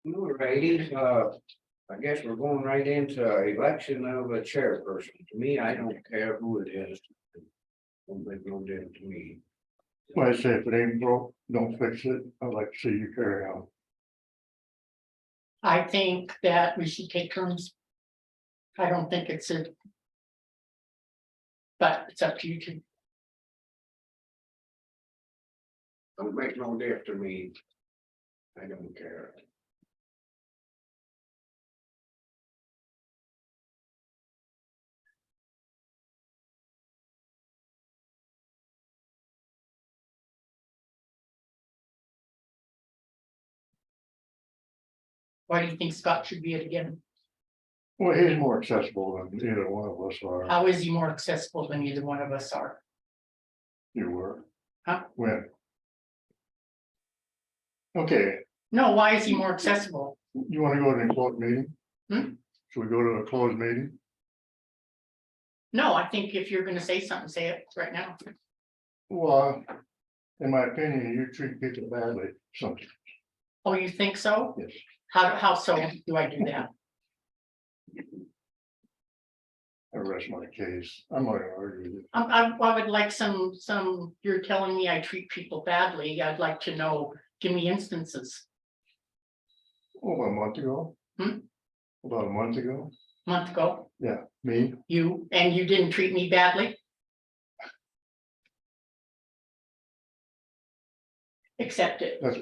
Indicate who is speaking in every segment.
Speaker 1: Alrighty, I guess we're going right into election of a chairperson. To me, I don't care who it is. Don't make no difference to me.
Speaker 2: Well, I say if it ain't broke, don't fix it. I'd like to see you carry on.
Speaker 3: I think that we should take turns. I don't think it's a. But it's up to you two.
Speaker 1: Don't make no difference to me. I don't care.
Speaker 3: Why do you think Scott should be it again?
Speaker 2: Well, he's more accessible than either one of us are.
Speaker 3: How is he more accessible than either one of us are?
Speaker 2: You were.
Speaker 3: Huh?
Speaker 2: When? Okay,
Speaker 3: No, why is he more accessible?
Speaker 2: you wanna go to a closed meeting?
Speaker 3: Hmm?
Speaker 2: Should we go to a closed meeting?
Speaker 3: No, I think if you're gonna say something, say it right now.
Speaker 2: Well, in my opinion, you treat people badly sometimes.
Speaker 3: Oh, you think so?
Speaker 2: Yes.
Speaker 3: How so do I do that?
Speaker 2: I rest my case. I'm not gonna argue with you.
Speaker 3: I would like some, you're telling me I treat people badly. I'd like to know, give me instances.
Speaker 2: Oh, a month ago?
Speaker 3: Hmm?
Speaker 2: About a month ago?
Speaker 3: Month ago,
Speaker 2: Yeah, me?
Speaker 3: you didn't treat me badly? Accept it.
Speaker 2: That's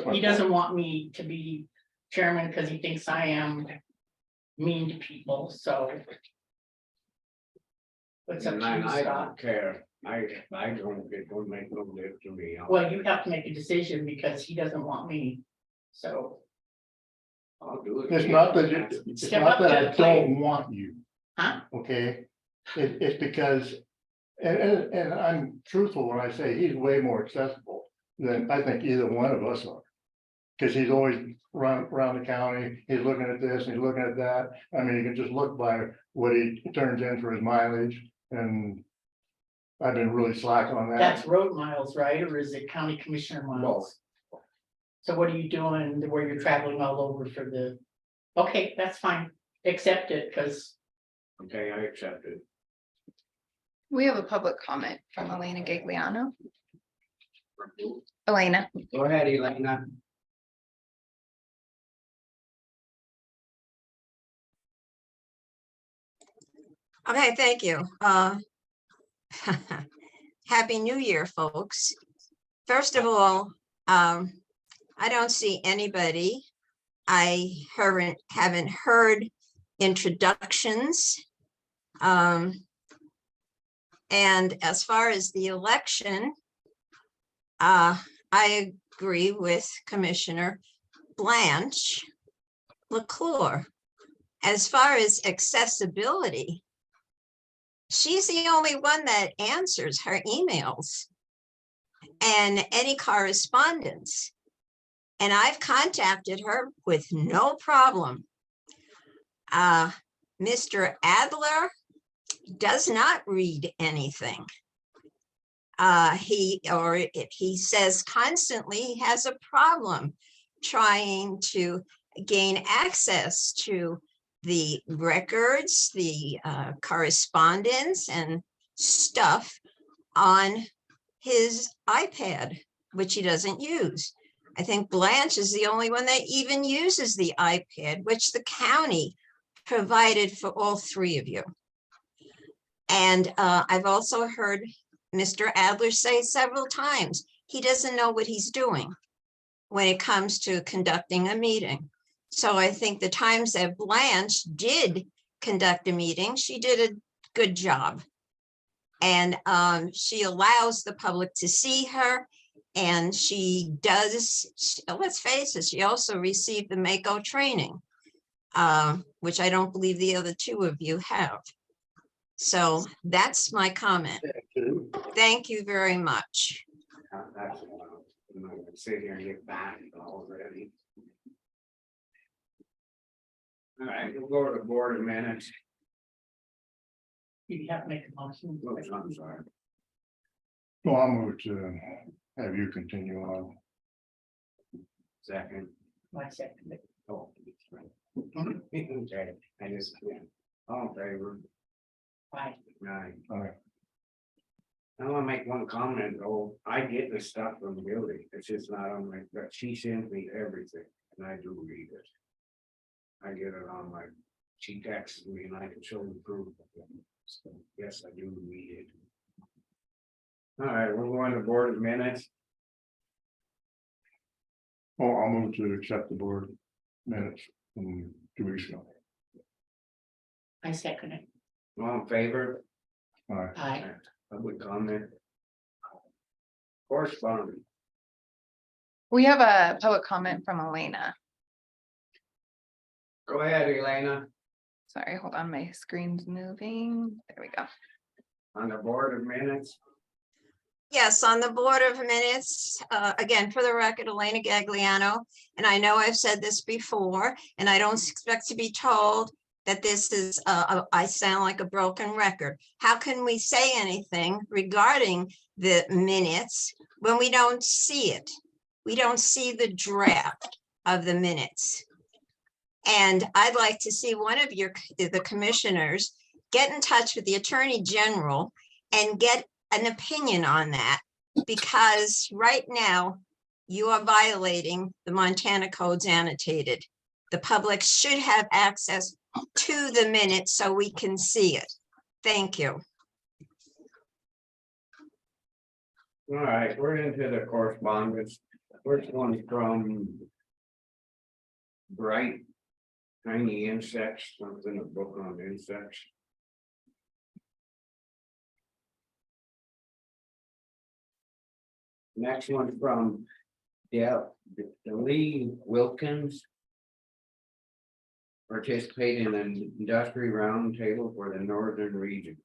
Speaker 2: my.
Speaker 3: He doesn't want me to be chairman because he thinks I am mean to people, so. What's up
Speaker 1: And
Speaker 3: to you,
Speaker 1: I
Speaker 3: Scott?
Speaker 1: don't care. I don't, it don't make no difference to me.
Speaker 3: Well, you have to make a decision because he doesn't want me, so.
Speaker 1: I'll do it.
Speaker 2: It's not that, it's
Speaker 3: Step
Speaker 2: not
Speaker 3: up
Speaker 2: that
Speaker 3: to
Speaker 2: I
Speaker 3: the plate.
Speaker 2: don't want you,
Speaker 3: Huh?
Speaker 2: okay? It's because, and I'm truthful when I say he's way more accessible than I think either one of us are. Cause he's always around the county, he's looking at this, and he's looking at that. I mean, you can just look by what he turns in for his mileage, and I've been really slack on that.
Speaker 3: That's road miles, right? Or is it county commissioner miles? So what are you doing where you're traveling all over for the? Okay, that's fine. Accept it, because
Speaker 1: Okay, I accept it.
Speaker 4: We have a public comment from Elena Gagliano. Elena,
Speaker 1: Go ahead, Elena.
Speaker 5: Okay, thank you. Happy New Year, folks. First of all, I don't see anybody. I haven't heard introductions. And as far as the election, I agree with Commissioner Blanche LaCour. As far as accessibility, she's the only one that answers her emails and any correspondence. And I've contacted her with no problem. Mr. Adler does not read anything. He says constantly he has a problem trying to gain access to the records, the correspondence and stuff on his iPad, which he doesn't use. I think Blanche is the only one that even uses the iPad, which the county provided for all three of you. And I've also heard Mr. Adler say several times, he doesn't know what he's doing when it comes to conducting a meeting. So I think the times that Blanche did conduct a meeting, she did a good job. And she allows the public to see her. And she does, let's face it, she also received the Mako training, which I don't believe the other two of you have. So that's my comment. Thank you very much.
Speaker 1: That's, I'm not gonna sit here and get back already. All right, we'll go to the board in minutes.
Speaker 3: you have to make a motion.
Speaker 1: Oops, I'm sorry.
Speaker 2: Well, I'll move to have you continue on.
Speaker 1: Second.
Speaker 3: My second.
Speaker 1: Oh. that's right. Okay, I just, yeah, all in favor,
Speaker 3: Right.
Speaker 1: nine.
Speaker 2: All right.
Speaker 1: I wanna make one comment, though, I get the stuff from Billy, it's just not on my, but she sends me everything, and I do read it. I get it on my, she texts me and I can show the proof. So, yes, I do read it. All right, we're going to board of minutes,
Speaker 2: Oh, I'll move to accept the board minutes from 2 weeks ago.
Speaker 3: I second it.
Speaker 1: all in favor?
Speaker 2: All right.
Speaker 3: Aye.
Speaker 1: Public comment. Correspondence.
Speaker 4: We have a public comment from Elena.
Speaker 1: Go ahead, Elena,
Speaker 4: Sorry, hold on, my screen's moving. There we go.
Speaker 1: on the board of minutes.
Speaker 5: Yes, on the Board of Minutes, again, for the record, Elena Gagliano, and I know I've said this before, and I don't expect to be told that this is, I sound like a broken record. How can we say anything regarding the minutes when we don't see it? We don't see the draft of the minutes. And I'd like to see one of the commissioners get in touch with the Attorney General and get an opinion on that, because right now you are violating the Montana Codes annotated. The public should have access to the minutes so we can see it. Thank you.
Speaker 1: All right, we're into the correspondence. First one from Bright Tiny Insects, something, a book on insects. Next one from Lee Wilkins. Participate in an industry roundtable for the northern region.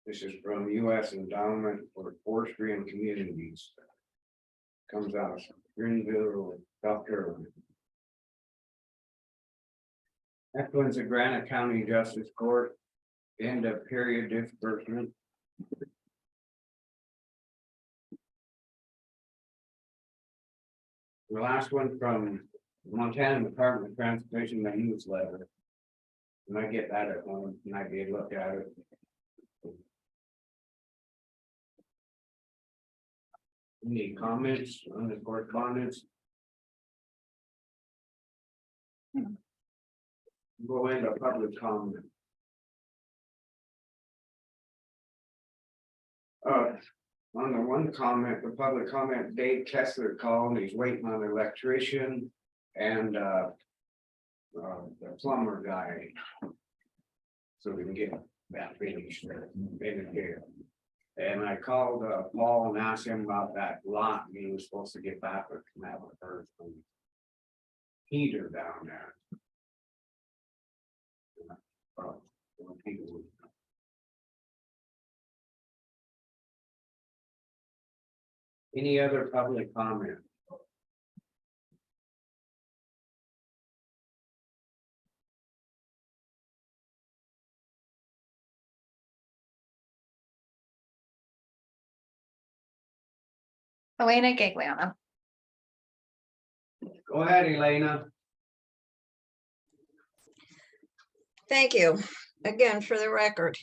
Speaker 1: This is from U.S. Endowment for Forestry and Communities. Comes out of Greenville, South Carolina. Next one's the Granite County Justice Court, end of period disbursement. The last one from Montana Department of Transportation, the newsletter. And I get that at home, and I did look at it. Any comments on the correspondence? Go into public comment. On the one comment, the public comment, Dave Kessler called, he's waiting on an electrician and the plumber guy. So we can get that finished there. And I called Paul and asked him about that lot, and he was supposed to get back with that first heater down there. Any other public comment?
Speaker 4: Elena Gagliano.
Speaker 1: Go ahead, Elena.
Speaker 5: Thank you. Again, for the record.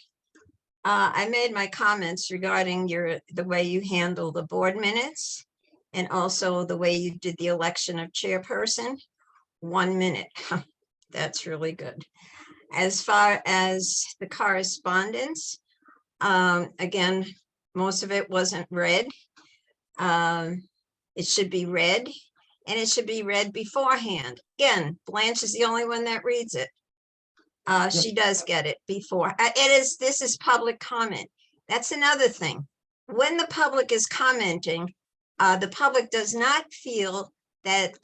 Speaker 5: I made my comments regarding the way you handle the board minutes and also the way you did the election of chairperson. 1 minute. That's really good. As far as the correspondence, again, most of it wasn't read. It should be read, and it should be read beforehand. Again, Blanche is the only one that reads it. She does get it before. This is public comment. That's another thing. When the public is commenting, the public does not feel that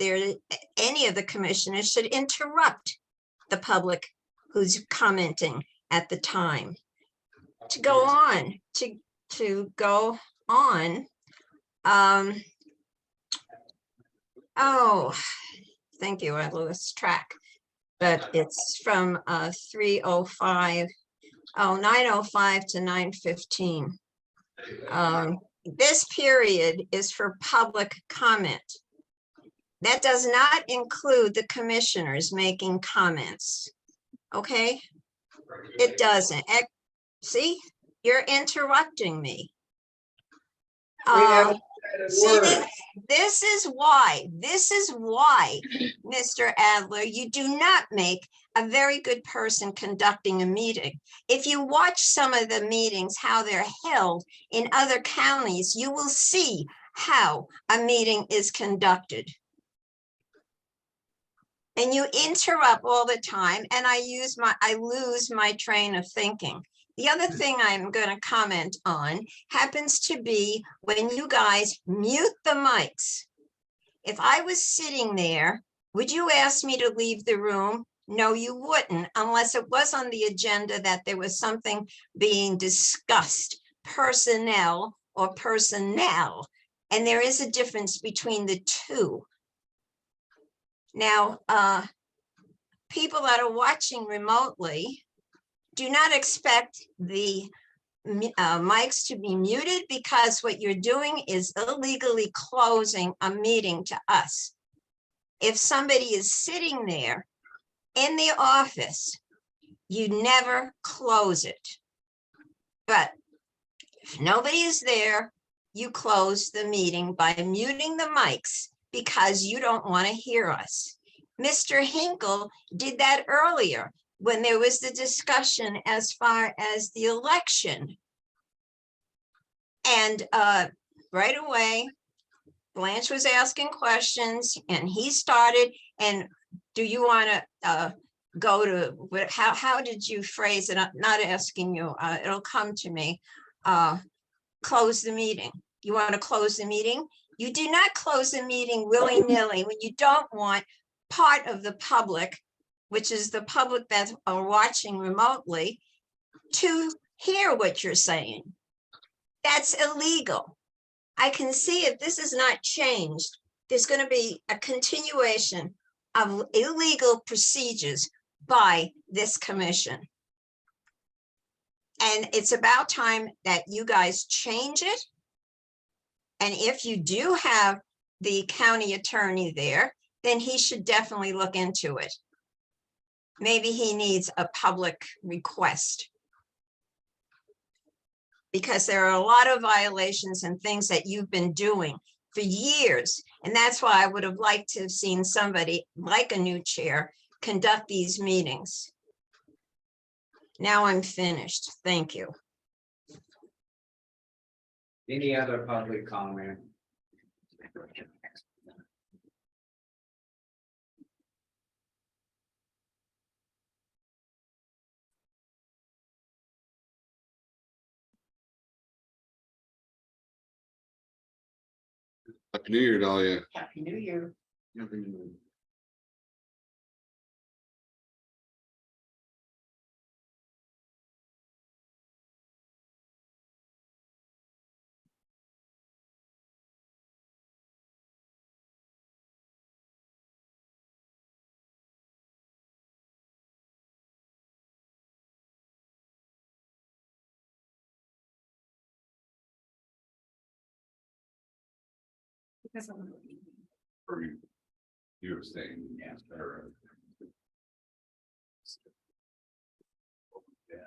Speaker 5: any of the commissioners should interrupt the public who's commenting at the time. To go on, oh, thank you, I lost track. But it's from 9:05 to 9:15. this period is for public comment. That does not include the commissioners making comments. Okay? It doesn't. See, you're interrupting me.
Speaker 1: We haven't said a
Speaker 5: See,
Speaker 1: word.
Speaker 5: this is why, Mr. Adler, you do not make a very good person conducting a meeting. If you watch some of the meetings, how they're held in other counties, you will see how a meeting is conducted. And you interrupt all the time, and I lose my train of thinking. The other thing I'm going to comment on happens to be when you guys mute the mics. If I was sitting there, would you ask me to leave the room? No, you wouldn't, unless it was on the agenda that there was something being discussed, personnel or personnel. And there is a difference between the two. Now, people that are watching remotely, do not expect the mics to be muted, because what you're doing is illegally closing a meeting to us. If somebody is sitting there in the office, you never close it. But if nobody is there, you close the meeting by muting the mics because you don't want to hear us. Mr. Hinkle did that earlier when there was the discussion as far as the election. And right away, Blanche was asking questions and he started, and do you want to go to, how did you phrase it? I'm not asking you, it'll come to me. Close the meeting. You want to close the meeting? You do not close the meeting willy-nilly when you don't want part of the public, which is the public that are watching remotely, to hear what you're saying. That's illegal. I can see if this is not changed, there's going to be a continuation of illegal procedures by this commission. And it's about time that you guys change it. And if you do have the county attorney there, then he should definitely look into it. Maybe he needs a public request, because there are a lot of violations and things that you've been doing for years. And that's why I would have liked to have seen somebody like a new chair conduct these meetings. Now I'm finished. Thank you.
Speaker 1: Any other public comment?
Speaker 6: Happy New Year, Dahlia.
Speaker 3: Happy New Year.
Speaker 6: Or you were saying, yes, or. Yeah.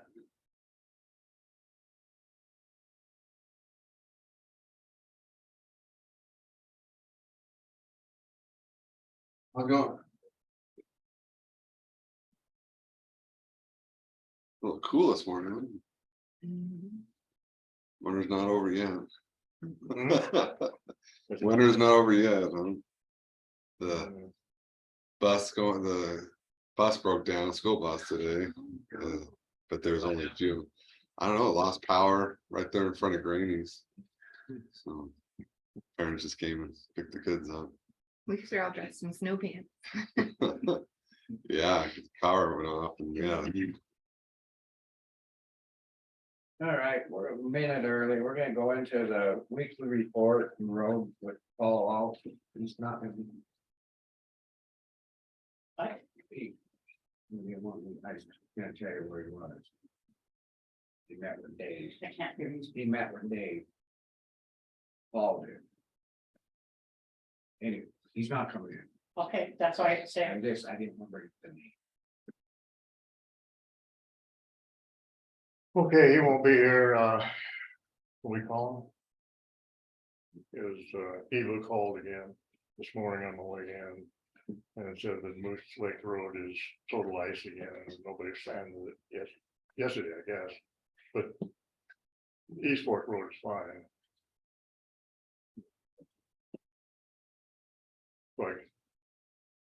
Speaker 6: How's it going? A little cool this morning. Winter's not over yet. Winter's not over yet, huh? The bus broke down, school bus today, but there's only a few. I don't know, lost power right there in front of Granny's. So parents just came and picked the kids up.
Speaker 4: We are all dressed in snow pants.
Speaker 6: Yeah, 'cause the power went off and yeah.
Speaker 1: All right, we're a minute early. We're gonna go into the weekly report from road with Paul Alt. He's not gonna be. I was gonna tell you where he was. He met with Dave.
Speaker 3: I can't hear you.
Speaker 1: He met with Dave. Paul did. Anyway, he's not coming in.
Speaker 3: Okay, that's all I have to say.
Speaker 1: And this, I didn't remember the name.
Speaker 2: Okay, he won't be here, what we call him? Is, Eva called again this morning on the way in. And it said that Moose Lake Road is total ice again, and nobody sanded it yesterday, I guess. But East Fork Road is fine. Like,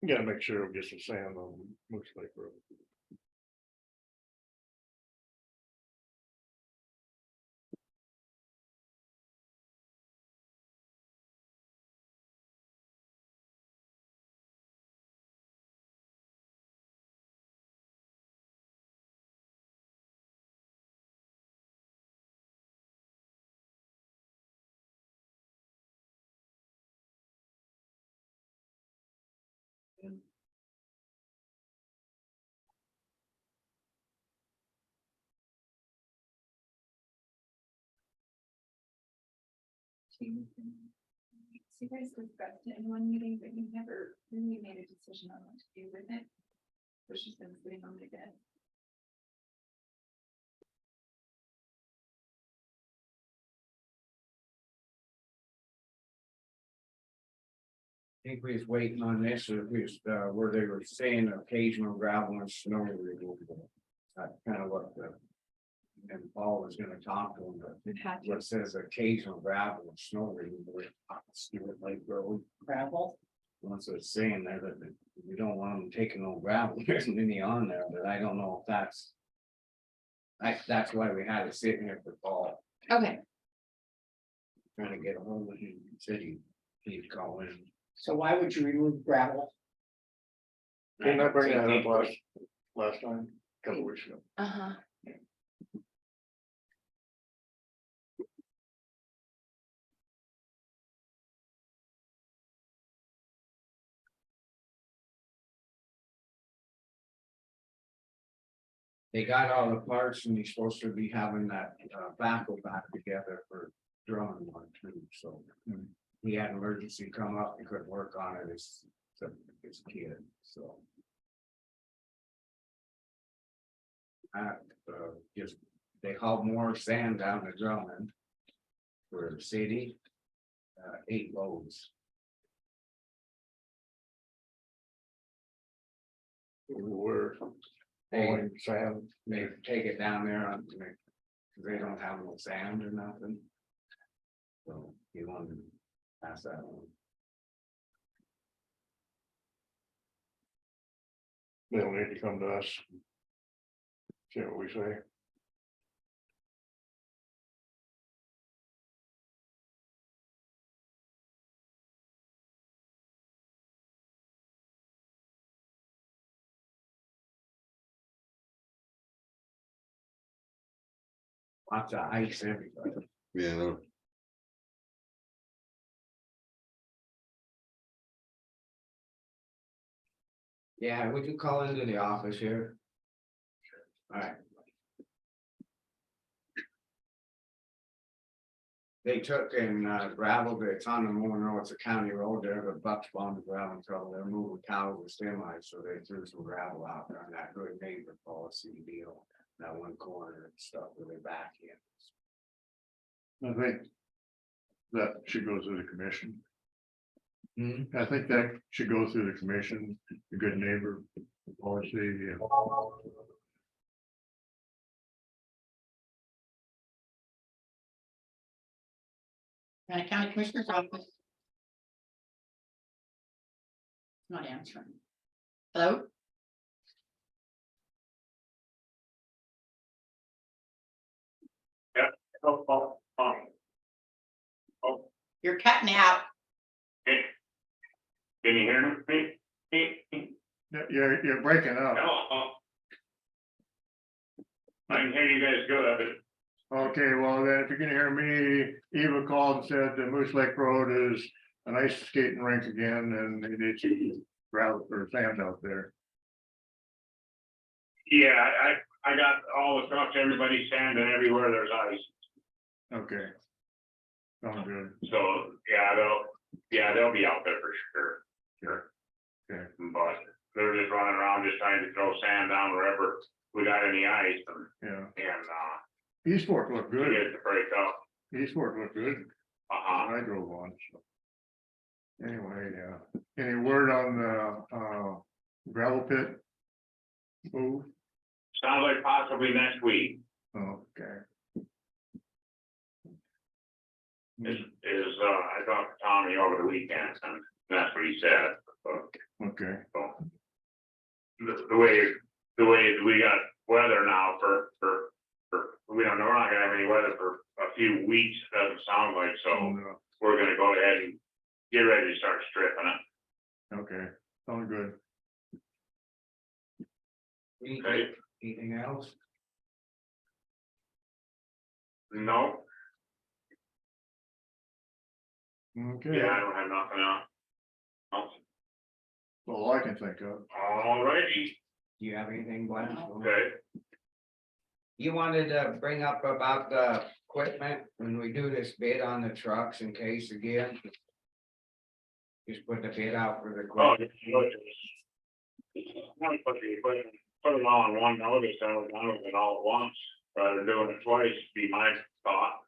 Speaker 2: you gotta make sure we get some sand on Moose Lake Road.
Speaker 4: So you guys discussed it in one meeting, but you never really made a decision on what to do with it. So she's been sitting on the desk.
Speaker 1: I think we was waiting on this, or we was, where they were saying occasional gravel and snow removal. That's kind of what the. And Paul was gonna talk to him, but
Speaker 4: It had to.
Speaker 1: what says occasional gravel and snow removal. Stewart Lake Road,
Speaker 3: Gravel.
Speaker 1: once it's saying there that we don't want them taking no gravel, there isn't any on there, but I don't know if that's. That's why we had it sitting here for Paul,
Speaker 4: Okay,
Speaker 1: trying to get a hold of him, he said he'd call in.
Speaker 3: So why would you remove gravel?
Speaker 2: Didn't I bring that up last time, a couple weeks ago?
Speaker 4: uh-huh.
Speaker 1: They got all the parts and he's supposed to be having that backhoe back together for drawing one too, so. He had an emergency come up, he couldn't work on it, his kid, so. Just, they hauled more sand down to Drummond. For the city. 8 loads.
Speaker 2: We're
Speaker 1: They,
Speaker 2: hauling sand.
Speaker 1: they take it down there on, they don't have no sand or nothing. So he wanted to pass that on.
Speaker 2: They'll need to come to us. See what we say.
Speaker 1: Lots of ice everywhere.
Speaker 6: Yeah, no,
Speaker 1: Yeah, would you call into the office here? Alright. They took and gravelled, it's on the Monroe, it's a county road there, but Bucks Bond gravel trouble, they're moving cows with semis, so they threw some gravel out there on that good neighbor policy deal. That one corner and stuff where they back in.
Speaker 2: I think that should go through the commission.
Speaker 1: Hmm.
Speaker 2: I think that should go through the commission, the good neighbor policy. Yeah.
Speaker 3: County Commissioner's Office. Not answering. Hello? You're cutting out.
Speaker 7: Can you hear me?
Speaker 2: You're breaking up.
Speaker 7: I can hear you guys good.
Speaker 2: Okay, well, then if you can hear me, Eva called and said the Moose Lake Road is an ice skating rink again and they need some gravel or sand out there.
Speaker 7: Yeah, I got all the trucks, everybody's sanding everywhere there's ice.
Speaker 2: Okay. sounds good.
Speaker 7: So, they'll be out there for sure. Sure.
Speaker 2: Okay.
Speaker 7: But they're just running around, just trying to throw sand down wherever we got any ice
Speaker 2: Yeah,
Speaker 7: and,
Speaker 2: East Fork looked
Speaker 7: to
Speaker 2: good,
Speaker 7: get it to break up.
Speaker 2: East Fork looked good,
Speaker 7: Uh-huh.
Speaker 2: when I drove on, so. Anyway, any word on the gravel pit? Move,
Speaker 7: Sounds like possibly next week
Speaker 2: okay.
Speaker 7: I talked to Tommy over the weekend and that's what he said.
Speaker 2: Okay,
Speaker 7: So, the way we got weather now for, we don't know, we're not gonna have any weather for a few weeks, doesn't sound like, so
Speaker 2: No,
Speaker 7: we're gonna go ahead and get ready to start stripping it.
Speaker 2: okay, sounds good.
Speaker 7: Okay,
Speaker 1: Anything else?
Speaker 7: no,
Speaker 2: Okay,
Speaker 7: yeah, I don't have nothing else.
Speaker 2: all I can think of.
Speaker 7: Alrighty,
Speaker 1: Do you have anything, Glenn?
Speaker 7: okay,
Speaker 1: You wanted to bring up about the equipment when we do this bid on the trucks in case again? Just put the bid out for the
Speaker 7: oh,
Speaker 1: equipment.
Speaker 7: put it all in one notice, and we're done with it all at once, rather than doing it twice, be my thought,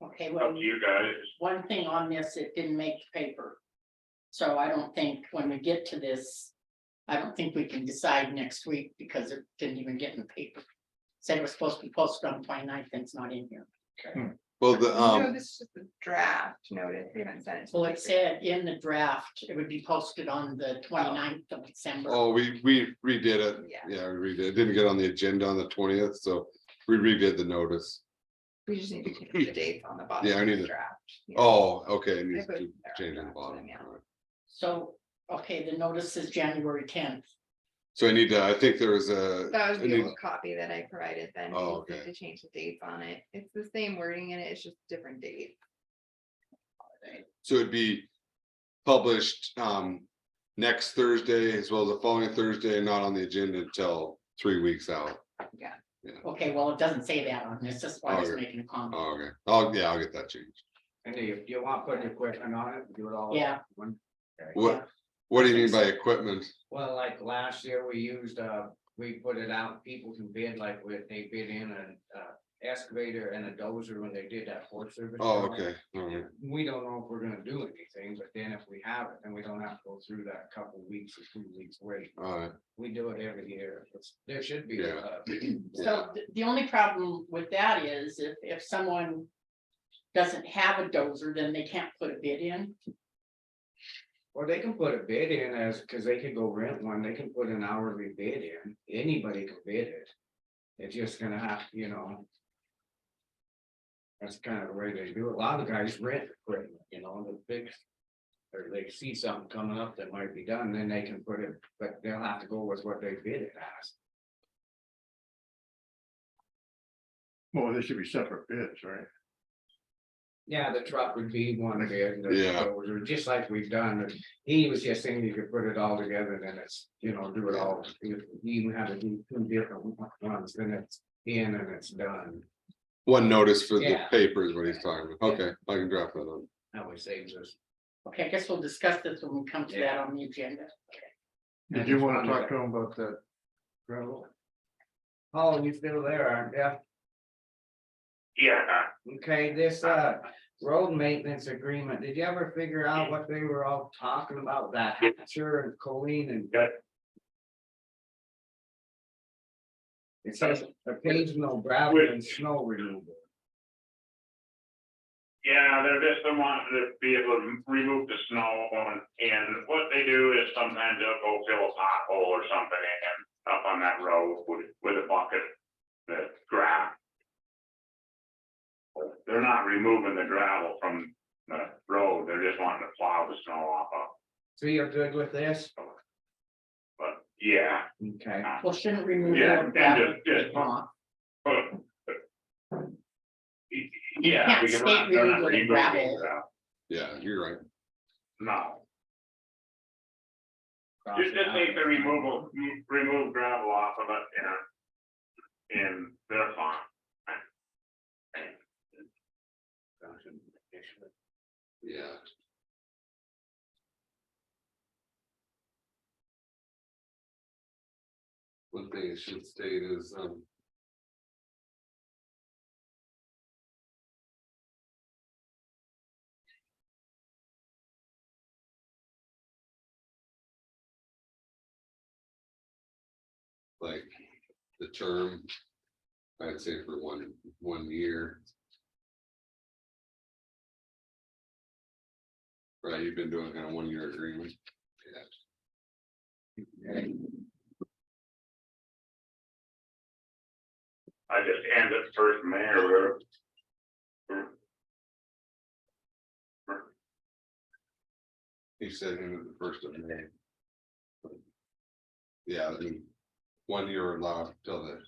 Speaker 3: Okay,
Speaker 7: up
Speaker 3: well,
Speaker 7: to you guys.
Speaker 3: one thing on this, it didn't make the paper. So I don't think when we get to this, I don't think we can decide next week because it didn't even get in the paper. Said it was supposed to be posted on 29th, and it's not in here.
Speaker 6: Well, the,
Speaker 4: No, this is just a draft notice, we haven't sent it. to
Speaker 3: Well,
Speaker 4: the
Speaker 3: it said in the draft, it would be posted on the 29th of December.
Speaker 6: oh, we redid it.
Speaker 4: Yeah.
Speaker 6: Yeah, we redid. It didn't get on the agenda on the 20th, so we redid the notice.
Speaker 4: We just need to change the dates on the bottom.
Speaker 6: Yeah, I
Speaker 4: of
Speaker 6: need
Speaker 4: the
Speaker 6: to-
Speaker 4: draft. Yeah.
Speaker 6: Oh, okay, it
Speaker 4: I
Speaker 6: needs
Speaker 4: put
Speaker 6: to
Speaker 4: it there on
Speaker 6: change
Speaker 4: the
Speaker 6: in the
Speaker 4: draft for
Speaker 6: bottom.
Speaker 4: them, yeah.
Speaker 6: All right.
Speaker 3: So, okay, the notice is January 10th.
Speaker 6: So I need to, I think there was a.
Speaker 4: That was
Speaker 6: I
Speaker 4: the
Speaker 6: need-
Speaker 4: old copy that I provided then. we
Speaker 6: Oh,
Speaker 4: just need
Speaker 6: okay.
Speaker 4: To change the dates on it. It's the same wording in it, it's just different date.
Speaker 6: So it'd be published next Thursday as well as the following Thursday, and not on the agenda until 3 weeks out.
Speaker 3: Okay, well, it doesn't say that on this, that's why I was
Speaker 6: Okay.
Speaker 3: making a comment.
Speaker 6: Oh, okay. Oh, yeah, I'll get that changed.
Speaker 1: And if you want to put the equipment on it, do it all.
Speaker 3: Yeah.
Speaker 1: One. Okay.
Speaker 6: What do you mean by equipment?
Speaker 1: Well, like last year, we used, we put it out, people can bid like they bid in an excavator and a dozer when they did that Forest Service.
Speaker 6: Oh,
Speaker 1: job.
Speaker 6: okay, all right.
Speaker 1: We don't know if we're gonna do anything, but then if we have it, then we don't have to go through that couple weeks or 2 weeks wait.
Speaker 6: All right,
Speaker 1: We do it every year. There should be.
Speaker 6: Yeah.
Speaker 3: So the only problem with that is if someone doesn't have a dozer, then they can't put a bid in.
Speaker 1: Or they can put a bid in as, cause they could go rent one, they can put an hourly bid in, anybody can bid it. It's just gonna have, you know. That's kind of the way they do it, a lot of guys rent equipment, you know, the big. Or they see something coming up that might be done, then they can put it, but they'll have to go with what they bid it as.
Speaker 2: Well, there should be separate bids, right?
Speaker 1: Yeah, the truck would be one bid, the
Speaker 6: Yeah.
Speaker 1: dozer, just like we've done, he was just saying you could put it all together, then it's, you know, do it all. You even have to do 2 different ones, then it's in and it's done,
Speaker 6: one notice for the
Speaker 1: Yeah.
Speaker 6: paper is what he's talking about. Okay, I can draft that on.
Speaker 1: that way saves us.
Speaker 3: Okay, I guess we'll discuss this when we come to that on the agenda.
Speaker 2: Did you want to talk to him about that gravel?
Speaker 1: Oh, you still there, aren't you?
Speaker 7: Yeah,
Speaker 1: Okay, this road maintenance agreement, did you ever figure out what they were all talking about, that Hatcher and Colleen and?
Speaker 7: Yeah.
Speaker 1: It says occasional gravel and snow removal.
Speaker 7: yeah, they're just the ones that be able to remove the snow and what they do is sometimes they'll go fill a pothole or something and up on that road with a bucket, the gravel. They're not removing the gravel from the road, they're just wanting to plow the snow off of,
Speaker 1: So you're good with this?
Speaker 7: but yeah.
Speaker 1: Okay,
Speaker 3: Well, shouldn't remove
Speaker 7: Yeah,
Speaker 3: all
Speaker 7: and
Speaker 3: gravel.
Speaker 7: just-
Speaker 3: off.
Speaker 7: Yeah.
Speaker 3: can't
Speaker 7: we can
Speaker 3: state
Speaker 7: run- they're not
Speaker 3: removal of
Speaker 7: removing
Speaker 3: gravel.
Speaker 6: Yeah, you're right.
Speaker 7: No, just take the remove gravel off of it, in their farm.
Speaker 6: Yeah. One thing it should state is, like, the term, I'd say for one year. Right, you've been doing kind of 1 year agreement. Yeah.
Speaker 7: I just ended first May or whatever.
Speaker 6: He said in the first of May. Yeah, I mean, 1 year allowed till the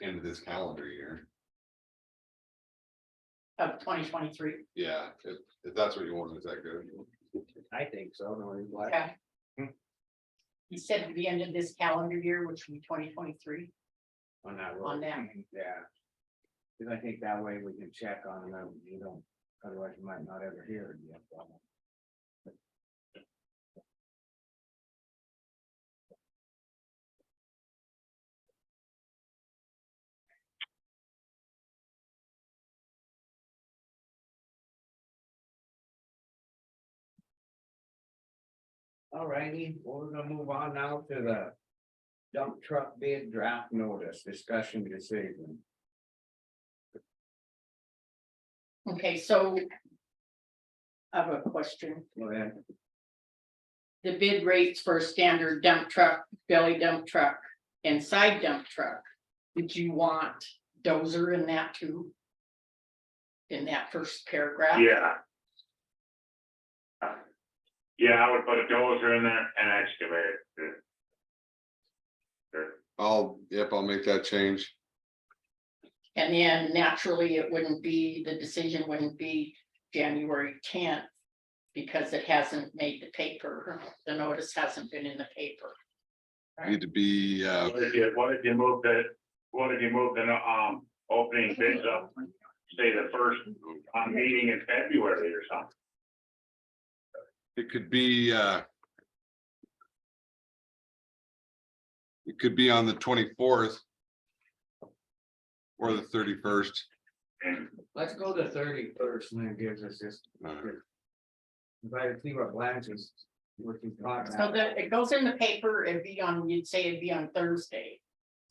Speaker 6: end of this calendar year.
Speaker 3: Of 2023.
Speaker 6: Yeah, if that's what you want, is that good?
Speaker 1: I think so, no, he's like,
Speaker 3: Yeah. He said at the end of this calendar year, which would be 2023.
Speaker 1: on that road.
Speaker 3: On that.
Speaker 1: Yeah. Cause I think that way we can check on them, you know, otherwise you might not ever hear it yet. Alrighty, well, we're gonna move on now to the dump truck bid draft notice, discussion decision.
Speaker 3: Okay, so. I have a question.
Speaker 1: Go ahead.
Speaker 3: The bid rates for a standard dump truck, belly dump truck, and side dump truck. Did you want dozer in that too? In that first paragraph?
Speaker 7: Yeah. Yeah, I would put a dozer in there and excavator.
Speaker 6: I'll make that change.
Speaker 3: And then naturally, it wouldn't be, the decision wouldn't be January 10th. Because it hasn't made the paper, the notice hasn't been in the paper.
Speaker 6: Need to be,
Speaker 7: What if you move the opening bids up, say the first meeting in February or something?
Speaker 6: it could be, it could be on the 24th. Or the 31st.
Speaker 7: And
Speaker 1: Let's go to 31st and then gives us this. If I see what Blanche is, what she's talking
Speaker 3: So
Speaker 1: about.
Speaker 3: it goes in the paper, it'd be on, you'd say it'd be on Thursday.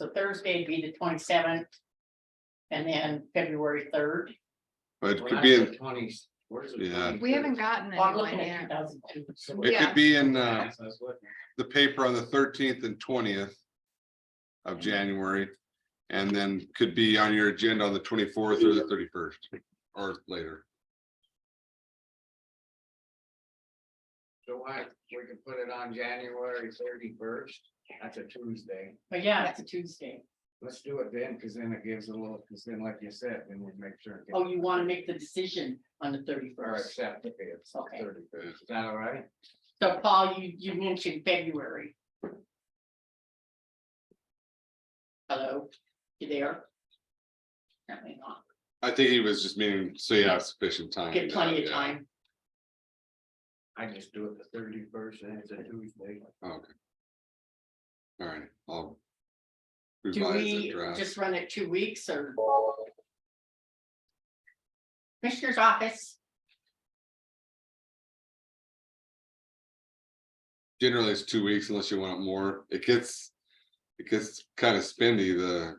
Speaker 3: So Thursday would be the 27th. And then February 3rd.
Speaker 6: But it
Speaker 1: Well,
Speaker 6: could be
Speaker 1: that's
Speaker 6: in,
Speaker 1: the 20. Where's the
Speaker 6: Yeah.
Speaker 1: 21st?
Speaker 4: We haven't gotten
Speaker 3: Well, I'm
Speaker 4: anyone
Speaker 3: looking at
Speaker 4: yet.
Speaker 3: 2002.
Speaker 6: it
Speaker 4: Yeah.
Speaker 6: could be in,
Speaker 1: That's what I was looking at.
Speaker 6: the paper on the 13th and 20th. Of January, and then could be on your agenda on the 24th or the 31st, or later.
Speaker 1: So why, we can put it on January 31st, that's a Tuesday.
Speaker 3: But yeah, it's a Tuesday.
Speaker 1: Let's do it then, cause then it gives a little, cause then like you said, then we make sure. it gets-
Speaker 3: Oh, you want to make the decision on the
Speaker 1: Or
Speaker 3: 31st.
Speaker 1: accept the bids,
Speaker 3: Okay.
Speaker 1: 31st, is that all right?
Speaker 3: So Paul, you mentioned February. Hello, you there? Apparently not.
Speaker 6: I think he was just meaning, so you have sufficient time.
Speaker 3: Get plenty of
Speaker 6: Yeah.
Speaker 3: time.
Speaker 1: I just do it the 31st and it's a Tuesday.
Speaker 6: Okay. All right, I'll.
Speaker 3: Do
Speaker 6: revise the
Speaker 3: we
Speaker 6: draft.
Speaker 3: just run it 2 weeks or? Commissioner's office,
Speaker 6: Generally, it's 2 weeks unless you want more. It gets kind of spendy,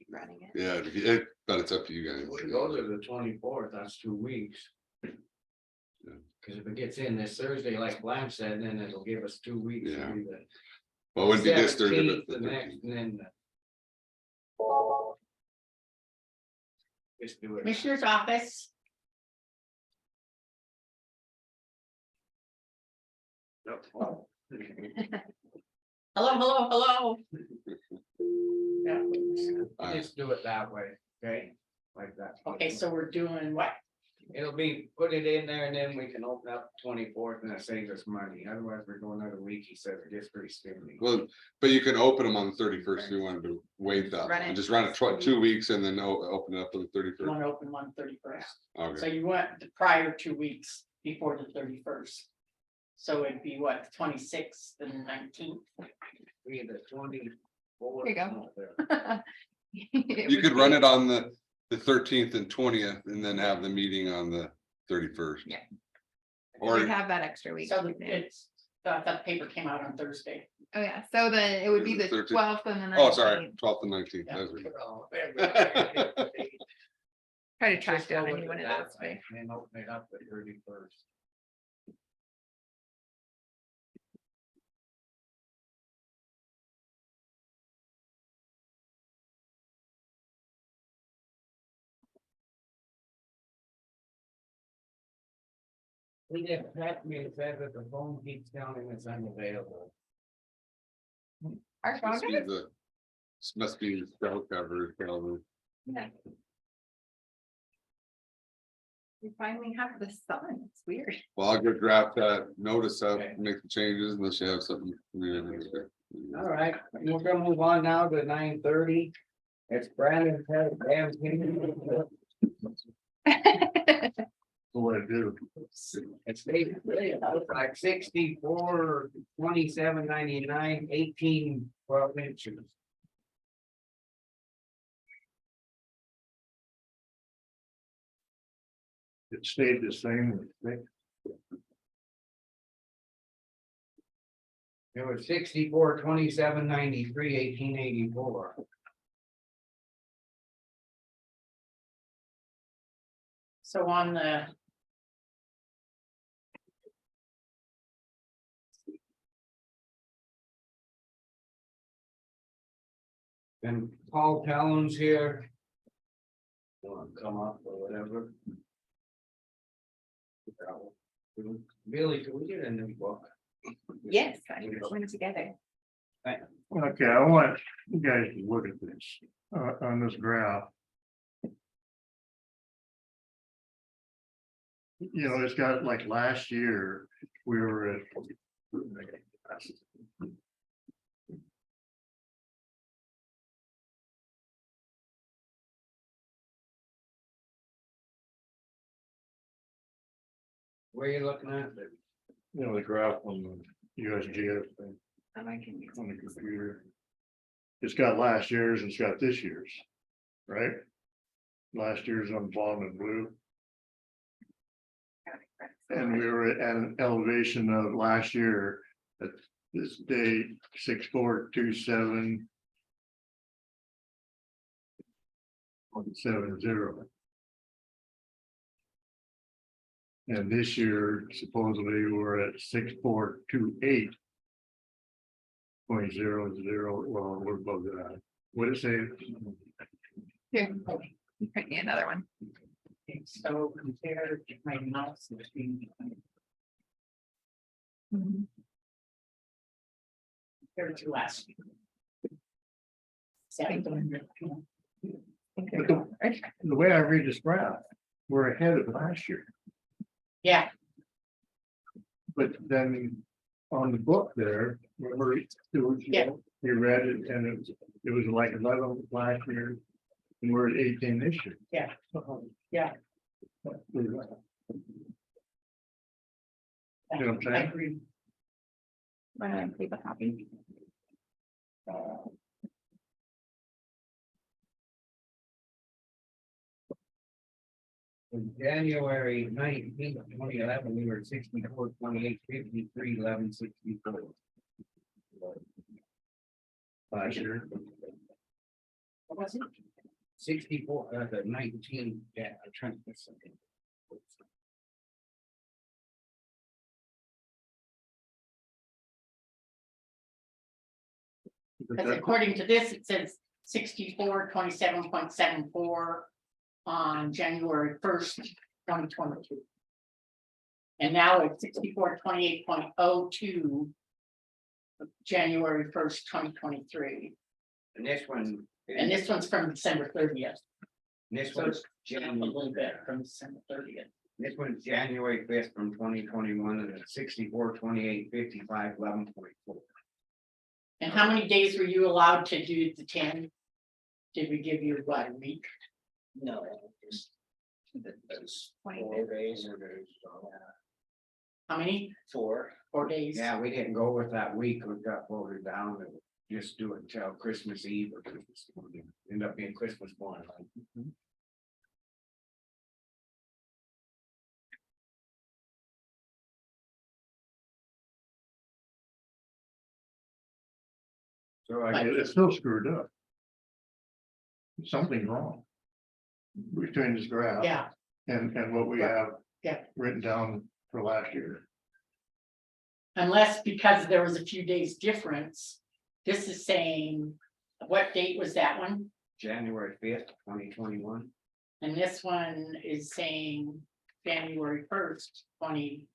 Speaker 4: Running it.
Speaker 6: yeah, but it's up to you guys.
Speaker 1: If we go to the 24th, that's 2 weeks. Cause if it gets in this Thursday, like Blanche said, then it'll give us 2 weeks. to
Speaker 6: Yeah.
Speaker 1: do the
Speaker 6: Well, it wouldn't be this Thursday,
Speaker 1: 17th,
Speaker 6: but
Speaker 1: the next, and then. Just do it.
Speaker 3: Commissioner's office,
Speaker 1: Nope.
Speaker 3: hello. Yeah,
Speaker 6: All right.
Speaker 1: Just do it that way, okay? Like that.
Speaker 3: okay, so we're doing what?
Speaker 1: It'll be, put it in there and then we can open up 24th and that saves us money. Otherwise, we're going another week, he said, it gets pretty stimmy.
Speaker 6: Well, but you can open them on the 31st. If you wanted to wait that,
Speaker 4: Run
Speaker 6: long.
Speaker 4: it.
Speaker 6: Just run it 2 weeks and then open it up on the
Speaker 3: You
Speaker 6: 31st.
Speaker 3: want to open one 31st. So
Speaker 6: Okay,
Speaker 3: you want the prior 2 weeks before the 31st. So it'd be what, the 26th and 19th?
Speaker 1: Be the 24th.
Speaker 4: There you go.
Speaker 6: you could run it on the 13th and 20th and then have the meeting on the 31st.
Speaker 4: Yeah.
Speaker 6: Or
Speaker 4: We have that extra week.
Speaker 3: So it's, that paper came out on Thursday.
Speaker 4: Oh, yeah, so then it would be
Speaker 6: Is
Speaker 4: the
Speaker 6: it 13th?
Speaker 4: 12th and then.
Speaker 6: oh, sorry, 12th and 19th.
Speaker 3: Yeah.
Speaker 6: That's right.
Speaker 1: Oh,
Speaker 4: Try to track down anyone in that space.
Speaker 1: And open it up at 31st. We get that me said that the phone keeps telling us unavailable.
Speaker 4: Our phone
Speaker 6: Must be
Speaker 4: is-
Speaker 6: the- this must be the cell cover, probably.
Speaker 4: yeah. We finally have the sun, it's weird.
Speaker 6: Well, I'll go draft that notice up,
Speaker 1: Okay.
Speaker 6: make the changes unless you have something.
Speaker 1: All right, we're gonna move on now to 9:30. It's Brandon.
Speaker 2: What I do.
Speaker 1: It's like 64, 27, 99, 18, 12 inches.
Speaker 2: It stayed the same.
Speaker 1: It was 64, 27, 93, 1884.
Speaker 3: So on the.
Speaker 1: And Paul Talon's here. Want to come up or whatever. Billy, can we get a new book?
Speaker 4: Yes, I put one together.
Speaker 2: Okay, I want you guys to look at this, on this graph. You know, it's got like last year, we were at.
Speaker 1: Where are you looking at?
Speaker 2: You know, the graph on the USGS thing
Speaker 4: And I can.
Speaker 2: on the computer. It's got last year's and it's got this year's, right? Last year's on the bottom in blue. And we were at an elevation of last year at this date, 6427. 170. And this year supposedly we're at 6428. 0.00, well, we're above that. What did it say?
Speaker 4: Here, print me another one.
Speaker 3: So compare my mouse between. Compared to last year.
Speaker 4: Thank
Speaker 2: But the way I read this graph, we're ahead of last year,
Speaker 3: Yeah,
Speaker 2: but then on the book there, remember,
Speaker 3: Yeah.
Speaker 2: you read it and it was like 11 last year. And we're at 18 this year.
Speaker 3: Yeah. Yeah.
Speaker 2: You know what I'm
Speaker 3: I
Speaker 2: saying?
Speaker 3: agree.
Speaker 4: Why don't I keep a copy?
Speaker 1: In January 19th, 2011, we were at 64, 28, 53, 11, 64.
Speaker 2: Last year.
Speaker 3: What was it?
Speaker 1: 64, the 19, yeah, I'm trying to get something.
Speaker 3: Because according to this, it says 64, 27.74 on January 1st, 2022. And now it's 64, 28.02. January 1st, 2023.
Speaker 1: And this one.
Speaker 3: And this one's from December 30th.
Speaker 1: This
Speaker 3: So
Speaker 1: one's
Speaker 3: it's down a little bit from December 30th.
Speaker 1: This one's January 5th from 2021 and it's 64, 28, 55, 11.4.
Speaker 3: And how many days were you allowed to do the 10? Did we give you what, a week?
Speaker 8: No, just. That's
Speaker 4: 20
Speaker 8: 4 days.
Speaker 3: How many?
Speaker 8: 4.
Speaker 3: 4 days?
Speaker 1: Yeah, we didn't go with that week. We got voted down and just do it until Christmas Eve or Christmas morning. End up being Christmas morning. So I guess
Speaker 2: It's still screwed up. Something's wrong. Between this graph.
Speaker 3: Yeah,
Speaker 2: And what we have.
Speaker 3: Yeah.
Speaker 2: Written down for last year.
Speaker 3: unless because there was a few days difference. This is saying, what date was that one?
Speaker 1: January 5th, 2021.
Speaker 3: And this one is saying January 1st, 20.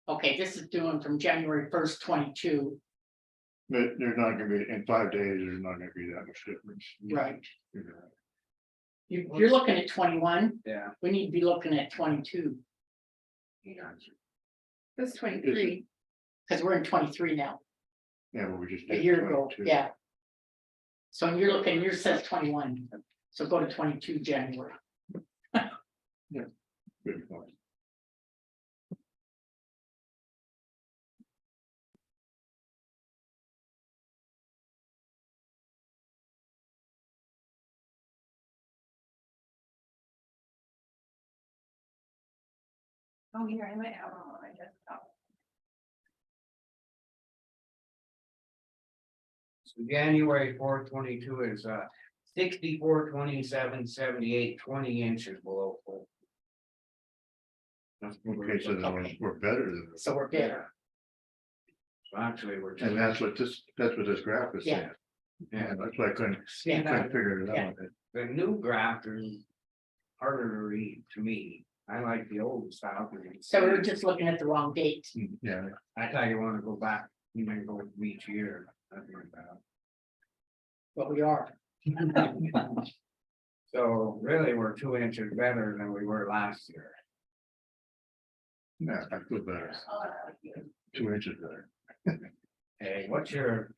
Speaker 3: Okay, this is doing from January 1st, 22.
Speaker 2: But there's not gonna be, in 5 days, there's not gonna be that much difference.
Speaker 3: Right.
Speaker 2: You're right.
Speaker 3: You're looking at 21,
Speaker 1: Yeah.
Speaker 3: we need to be looking at 22,
Speaker 4: That's 23.
Speaker 3: because we're in 23 now,
Speaker 2: Yeah, but we just.
Speaker 3: a
Speaker 2: did
Speaker 3: year ago,
Speaker 2: 22.
Speaker 3: yeah. So you're looking, yours says 21, so go to 22 January.
Speaker 2: Good point.
Speaker 4: Oh, here, I might have them on my desktop.
Speaker 1: So January 4th, 22 is 64, 27, 78, 20 inches below full. That's what we're
Speaker 2: Okay, so then
Speaker 3: Okay.
Speaker 2: we're better than this.
Speaker 3: So we're better,
Speaker 1: So actually, we're.
Speaker 2: And that's what this graph is
Speaker 3: Yeah.
Speaker 2: saying.
Speaker 1: Yeah,
Speaker 2: And that's why I couldn't
Speaker 3: yeah,
Speaker 2: figure it
Speaker 3: Yeah.
Speaker 2: out.
Speaker 1: the new graph is harder to read to me. I like the old style. 'Cause you can
Speaker 3: so we're
Speaker 1: see-
Speaker 3: just looking at the wrong date,
Speaker 2: Yeah,
Speaker 1: I thought you wanna go back, you may go with each year. That's what about.
Speaker 3: but we are.
Speaker 1: So really, we're 2 inches better than we were last year.
Speaker 2: yeah, I feel better. 2 inches better.
Speaker 1: Hey, what's your?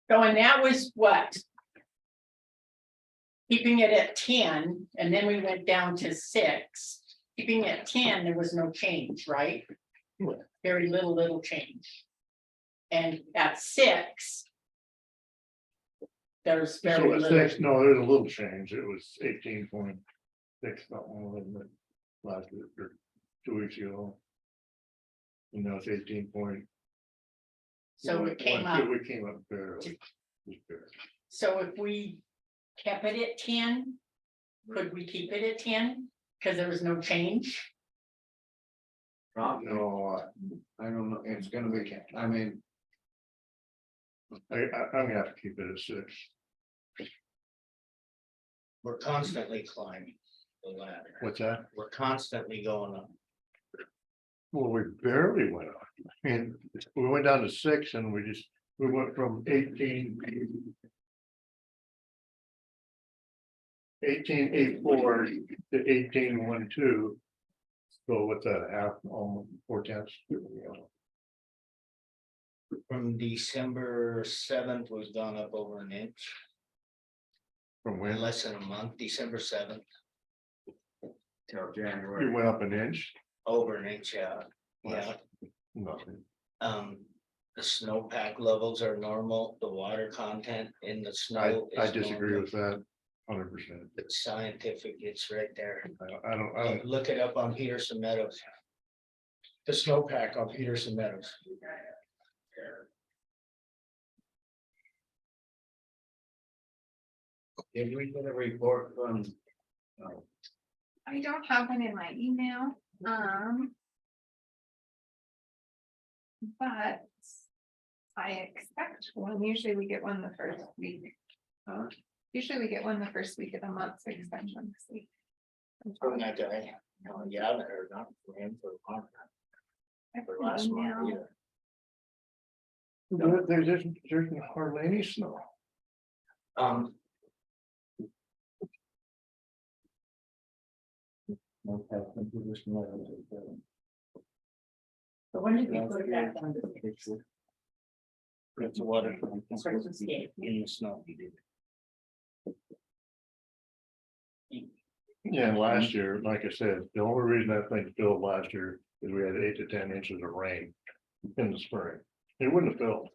Speaker 3: So and that was what? Keeping it at 10, and then we went down to 6. Keeping it at 10, there was no change, right? Very little change. And at 6. There's
Speaker 2: So
Speaker 3: very
Speaker 2: at
Speaker 3: little,
Speaker 2: 6, no, there's a little change. It was 18.6, not one last week or 2 weeks ago. And now it's 18.
Speaker 3: so it came up,
Speaker 2: We came up barely. Just barely.
Speaker 3: so if we kept it at 10. Could we keep it at 10? Because there was no change,
Speaker 1: Probably,
Speaker 2: No,
Speaker 1: I don't know, it's gonna be, I mean,
Speaker 2: I'm gonna have to keep it at 6.
Speaker 8: We're constantly climbing the ladder.
Speaker 2: What's that?
Speaker 8: We're constantly going up.
Speaker 2: Well, we barely went up. And we went down to 6 and we went from 18.84 to 18.12. So what's that, half, almost 4/10?
Speaker 8: From December 7th, we've gone up over an inch.
Speaker 2: From
Speaker 8: In
Speaker 2: when?
Speaker 8: less than a month, December 7th,
Speaker 1: till
Speaker 2: You
Speaker 1: January.
Speaker 2: went up an inch?
Speaker 8: over an inch, yeah.
Speaker 2: Nothing.
Speaker 8: The snowpack levels are normal, the water content in the snow.
Speaker 2: I
Speaker 8: is
Speaker 2: disagree
Speaker 8: normal.
Speaker 2: with that 100%.
Speaker 8: It's scientific, it's right there.
Speaker 2: I don't,
Speaker 8: Look it up on Peterson Meadows. The snowpack on Peterson Meadows.
Speaker 1: Did we get a report from?
Speaker 4: I don't have one in my email, but I expect one, usually we get one the first week. Usually we get one the first week of the month, so I expect one this week.
Speaker 8: From that guy, yeah, I haven't heard nothing from him for a long time, for last month
Speaker 4: Email.
Speaker 8: either.
Speaker 2: there's hardly any snow.
Speaker 3: So when did we put it back on?
Speaker 8: It's water.
Speaker 3: Christmas Day.
Speaker 8: In the snow.
Speaker 2: Yeah, and last year, like I said, the only reason that thing filled last year is we had 8 to 10 inches of rain in the spring. It wouldn't have filled.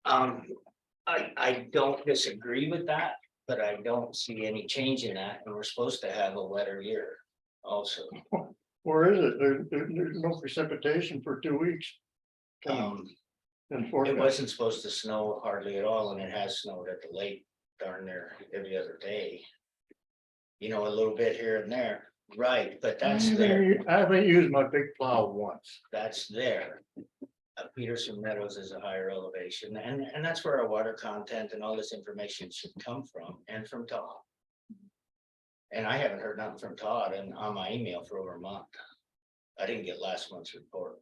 Speaker 8: I don't disagree with that, but I don't see any change in that, and we're supposed to have a wetter year also.
Speaker 2: Where is it? There's no precipitation for 2 weeks. And
Speaker 8: It
Speaker 2: forecast.
Speaker 8: wasn't supposed to snow hardly at all, and it has snowed at the lake darn near every other day. You know, a little bit here and there, right, but that's there,
Speaker 2: I haven't used my big plow once.
Speaker 8: that's there. Peterson Meadows is a higher elevation, and that's where our water content and all this information should come from, and from Todd. And I haven't heard nothing from Todd and on my email for over a month. I didn't get last month's report.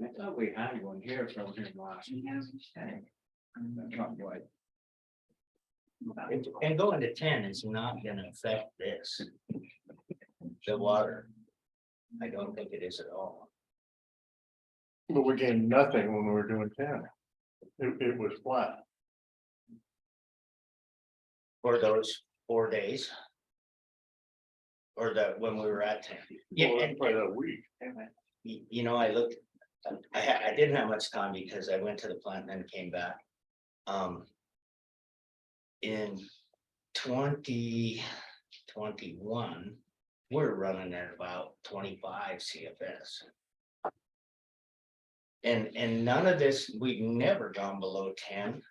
Speaker 1: I thought we had one here from him last.
Speaker 4: Yeah.
Speaker 8: And going to 10 is not gonna affect this. The water. I don't think it is at all.
Speaker 2: But we gained nothing when we were doing 10. It was flat.
Speaker 8: For those 4 days. Or that when we were at 10. Yeah,
Speaker 2: Well,
Speaker 8: and
Speaker 2: by that week.
Speaker 8: you know, I looked, I didn't have much time because I went to the plant and then came back. In 2021, we're running at about 25 CFS. And none of this, we've never gone below 10.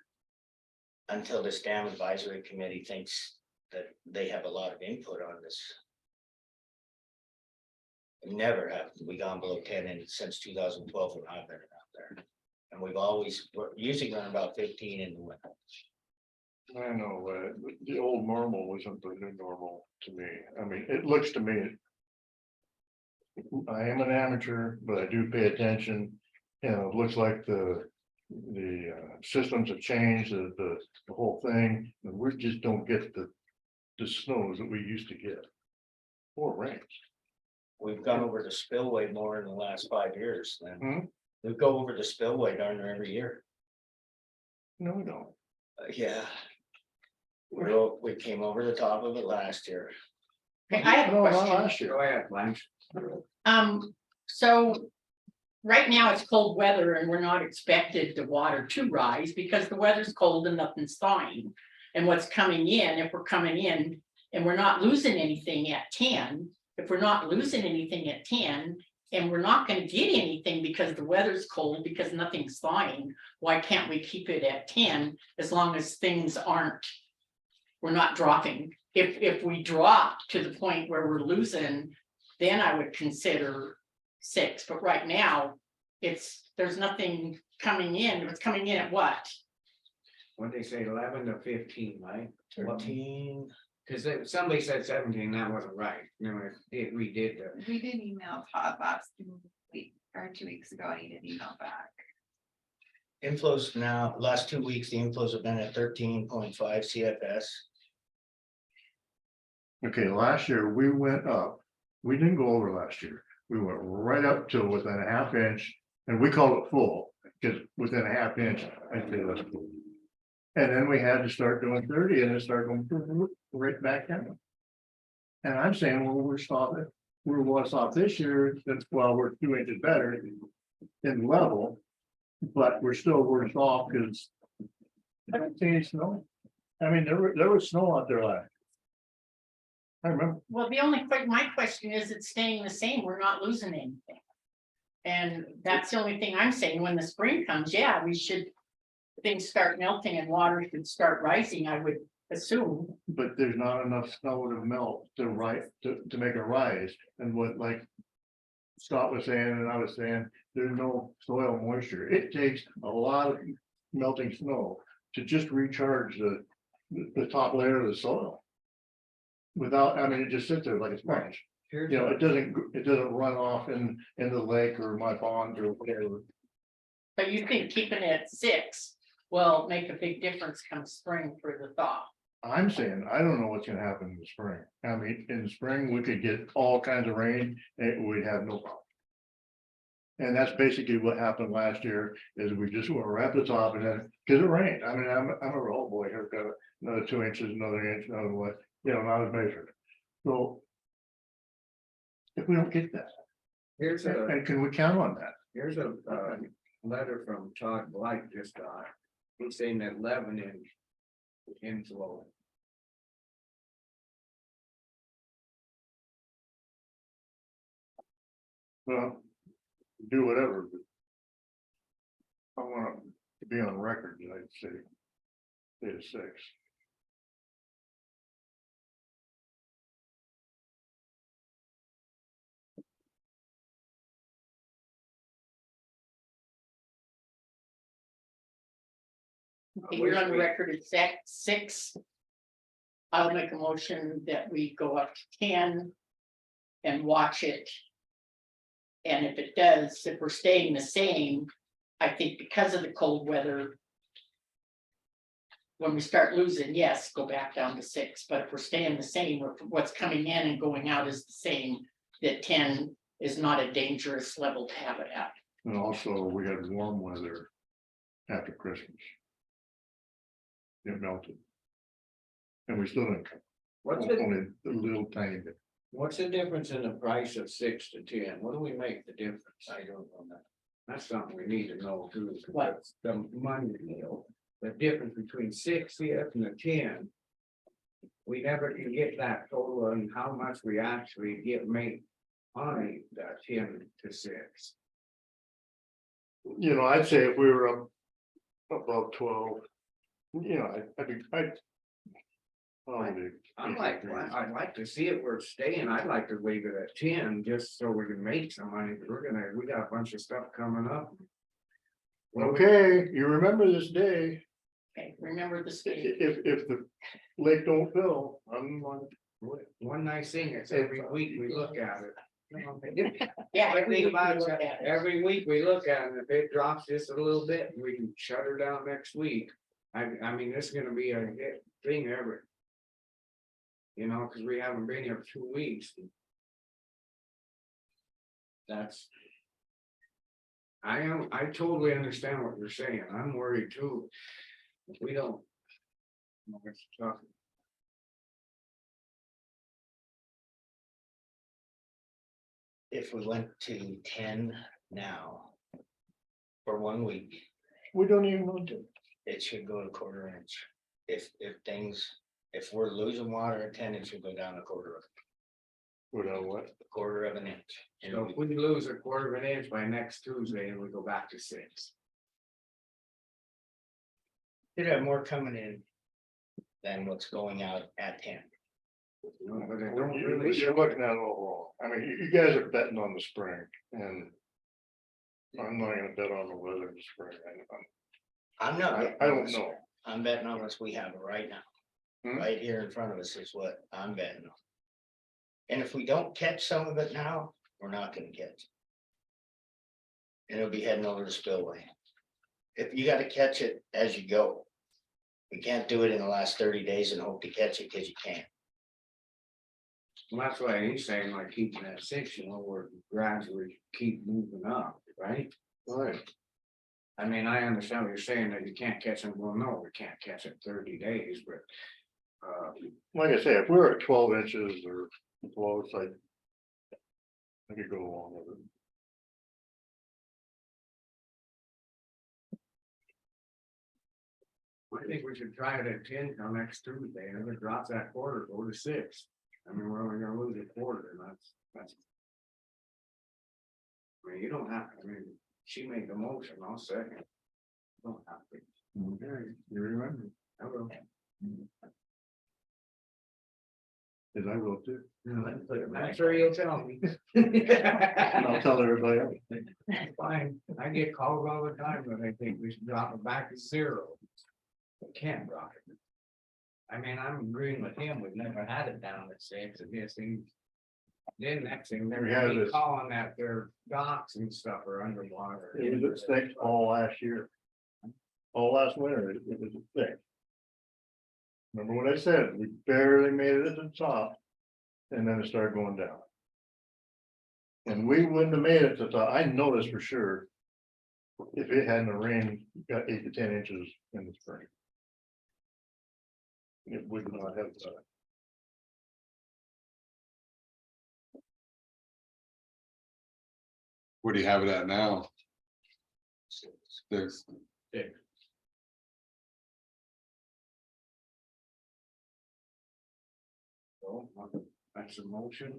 Speaker 8: Until this dam advisory committee thinks that they have a lot of input on this. Never have we gone below 10 and since 2012 when I've been out there. And we're usually run about 15 in the winter.
Speaker 2: I know, the old normal wasn't the new normal to me. I mean, it looks to me. I am an amateur, but I do pay attention. And it looks like the systems have changed, the whole thing, and we just don't get the snows that we used to get. Or rains.
Speaker 8: We've gone over the spillway more in the last 5 years than
Speaker 2: Hmm?
Speaker 8: we go over the spillway darn near every year.
Speaker 2: No, we don't.
Speaker 8: Yeah. We came over the top of it last year.
Speaker 3: Okay, I have a
Speaker 2: No, not
Speaker 3: question.
Speaker 2: last year.
Speaker 1: Go ahead, Blanche.
Speaker 3: So. Right now it's cold weather and we're not expected the water to rise because the weather's cold and nothing's thawing. And what's coming in, if we're coming in and we're not losing anything at 10, if we're not losing anything at 10. And we're not gonna get anything because the weather's cold, because nothing's thawing, why can't we keep it at 10 as long as things aren't? We're not dropping. If we drop to the point where we're losing, then I would consider 6, but right now, there's nothing coming in. It's coming in at what?
Speaker 1: What they say, 11 to 15, right?
Speaker 8: 13.
Speaker 1: Cause somebody said 17, that wasn't right. You know, if we did the.
Speaker 4: We did email Todd last week or 2 weeks ago, and he did email back.
Speaker 8: Inflows now, last 2 weeks, the inflows have been at 13.5 CFS.
Speaker 2: Okay, last year we went up. We didn't go over last year. We went right up to within a half inch and we called it full because within a half inch, I say that's full. And then we had to start doing 30 and it started going right back down. And I'm saying, well, we're worse off this year. That's well, we're 2 inches better in level, but we're still worse off because I don't see any snow. I mean, there was snow out there last. I remember.
Speaker 3: Well, my question is, it's staying the same. We're not losing anything. And that's the only thing I'm saying. When the spring comes, yeah, things start melting and water should start rising, I would assume.
Speaker 2: But there's not enough snow to melt to make it rise. And what like Scott was saying and I was saying, there's no soil moisture. It takes a lot of melting snow to just recharge the top layer of the soil. Without, I mean, it just sits there like a sponge.
Speaker 1: Here's
Speaker 2: You know, it doesn't run off in the lake or my pond or whatever.
Speaker 3: But you think keeping it at 6 will make a big difference come spring for the thaw?
Speaker 2: I'm saying, I don't know what's gonna happen in the spring. I mean, in the spring, we could get all kinds of rain and we'd have no problem. And that's basically what happened last year, is we just were at the top and then, cause it rained. I mean, I'm a roll boy, here, got another 2 inches, another inch, another what, not as measured. So. If we don't get that,
Speaker 1: Here's a,
Speaker 2: and can we count on that?
Speaker 1: here's a, letter from Todd Blight just got. He's saying that 11-inch inflow.
Speaker 2: Well, do whatever. But I want to be on record, I'd say. It's 6.
Speaker 3: Okay, you're on the record at 6. I'll make a motion that we go up to 10 and watch it. And if it does, if we're staying the same, I think because of the cold weather. When we start losing, yes, go back down to 6, but if we're staying the same, or what's coming in and going out is the same, that 10 is not a dangerous level to have it at.
Speaker 2: And also, we had warm weather after Christmas. It melted. And we still didn't,
Speaker 1: What's the,
Speaker 2: only a little tiny bit.
Speaker 1: what's the difference in the price of 6 to 10? What do we make the difference? I don't know that. That's something we need to know too.
Speaker 3: What?
Speaker 1: The money deal, the difference between 6 and the 10. We never can get that total and how much we actually get made on the 10 to 6.
Speaker 2: I'd say if we were up above 12, I'd
Speaker 1: I'd like to see it, we're staying, I'd like to leave it at 10, just so we can make some money, we got a bunch of stuff coming up.
Speaker 2: Okay, you remember this day,
Speaker 3: Okay, remember the speed.
Speaker 2: if the lake don't fill, I'm on.
Speaker 1: One nice thing is every week we look at it.
Speaker 3: Yeah,
Speaker 1: Every
Speaker 3: every week we
Speaker 1: about
Speaker 3: look at it.
Speaker 1: every week we look at it, if it drops just a little bit, we can shut her down next week. I mean, this is gonna be a hit thing ever. Cause we haven't been here 2 weeks. That's. I totally understand what you're saying, I'm worried too. If we don't. It's tough.
Speaker 8: If we went to 10 now. For 1 week,
Speaker 2: We don't even know to.
Speaker 8: it should go to 1/4 inch. If we're losing water at 10, it should go down 1/4
Speaker 2: Without what?
Speaker 8: of an inch. And
Speaker 1: So if we lose 1/4 of an inch by next Tuesday and we go back to 6.
Speaker 8: Should have more coming in than what's going out at 10.
Speaker 1: But it don't really
Speaker 2: You're
Speaker 1: show.
Speaker 2: looking at it all wrong. I mean, you guys are betting on the spring and. I'm not gonna bet on the weather in the spring.
Speaker 8: I'm not.
Speaker 2: I
Speaker 8: betting
Speaker 2: I
Speaker 8: on
Speaker 2: don't
Speaker 8: this.
Speaker 2: know.
Speaker 8: I'm betting on what we have right now.
Speaker 2: Hmm?
Speaker 8: Right here in front of us is what I'm betting on. And if we don't catch some of it now, we're not gonna catch. it. And it'll be heading over the spillway. If you gotta catch it as you go. We can't do it in the last 30 days and hope to catch it, cause you can't.
Speaker 1: Well, that's why he's saying like keeping that 6, we're gradually keep moving up, right?
Speaker 2: Right.
Speaker 1: I mean, I understand what you're saying that you can't catch them, well, no, we can't catch it 30 days, but.
Speaker 2: Like I say, if we're at 12 inches or close, I could go along with it.
Speaker 1: I think we should try it at 10 till next Tuesday, and if it drops that 1/4, go to 6. I mean, we're only gonna lose 1/4, and that's. I mean, you don't have, she made the motion, I'll second. Don't have to.
Speaker 2: Okay, you remember,
Speaker 1: I will.
Speaker 2: cause I will too.
Speaker 1: I'm sure you'll tell me.
Speaker 2: And I'll tell everybody else.
Speaker 1: Fine, I get calls all the time, but I think we should drop it back to 0. We can't drop it. I mean, I'm agreeing with him, we've never had it down at 6, and this thing. Then next thing, they're
Speaker 2: We had
Speaker 1: gonna be
Speaker 2: this-
Speaker 1: calling that their docks and stuff are underwater.
Speaker 2: It was thick all last year. All last winter, it was thick. Remember what I said, we barely made it to the top. And then it started going down. And we wouldn't have made it to the top, I know this for sure. If it hadn't rained, got 8 to 10 inches in the spring. It would not have done it.
Speaker 6: What do you have it at now? 6.
Speaker 1: So, that's a motion.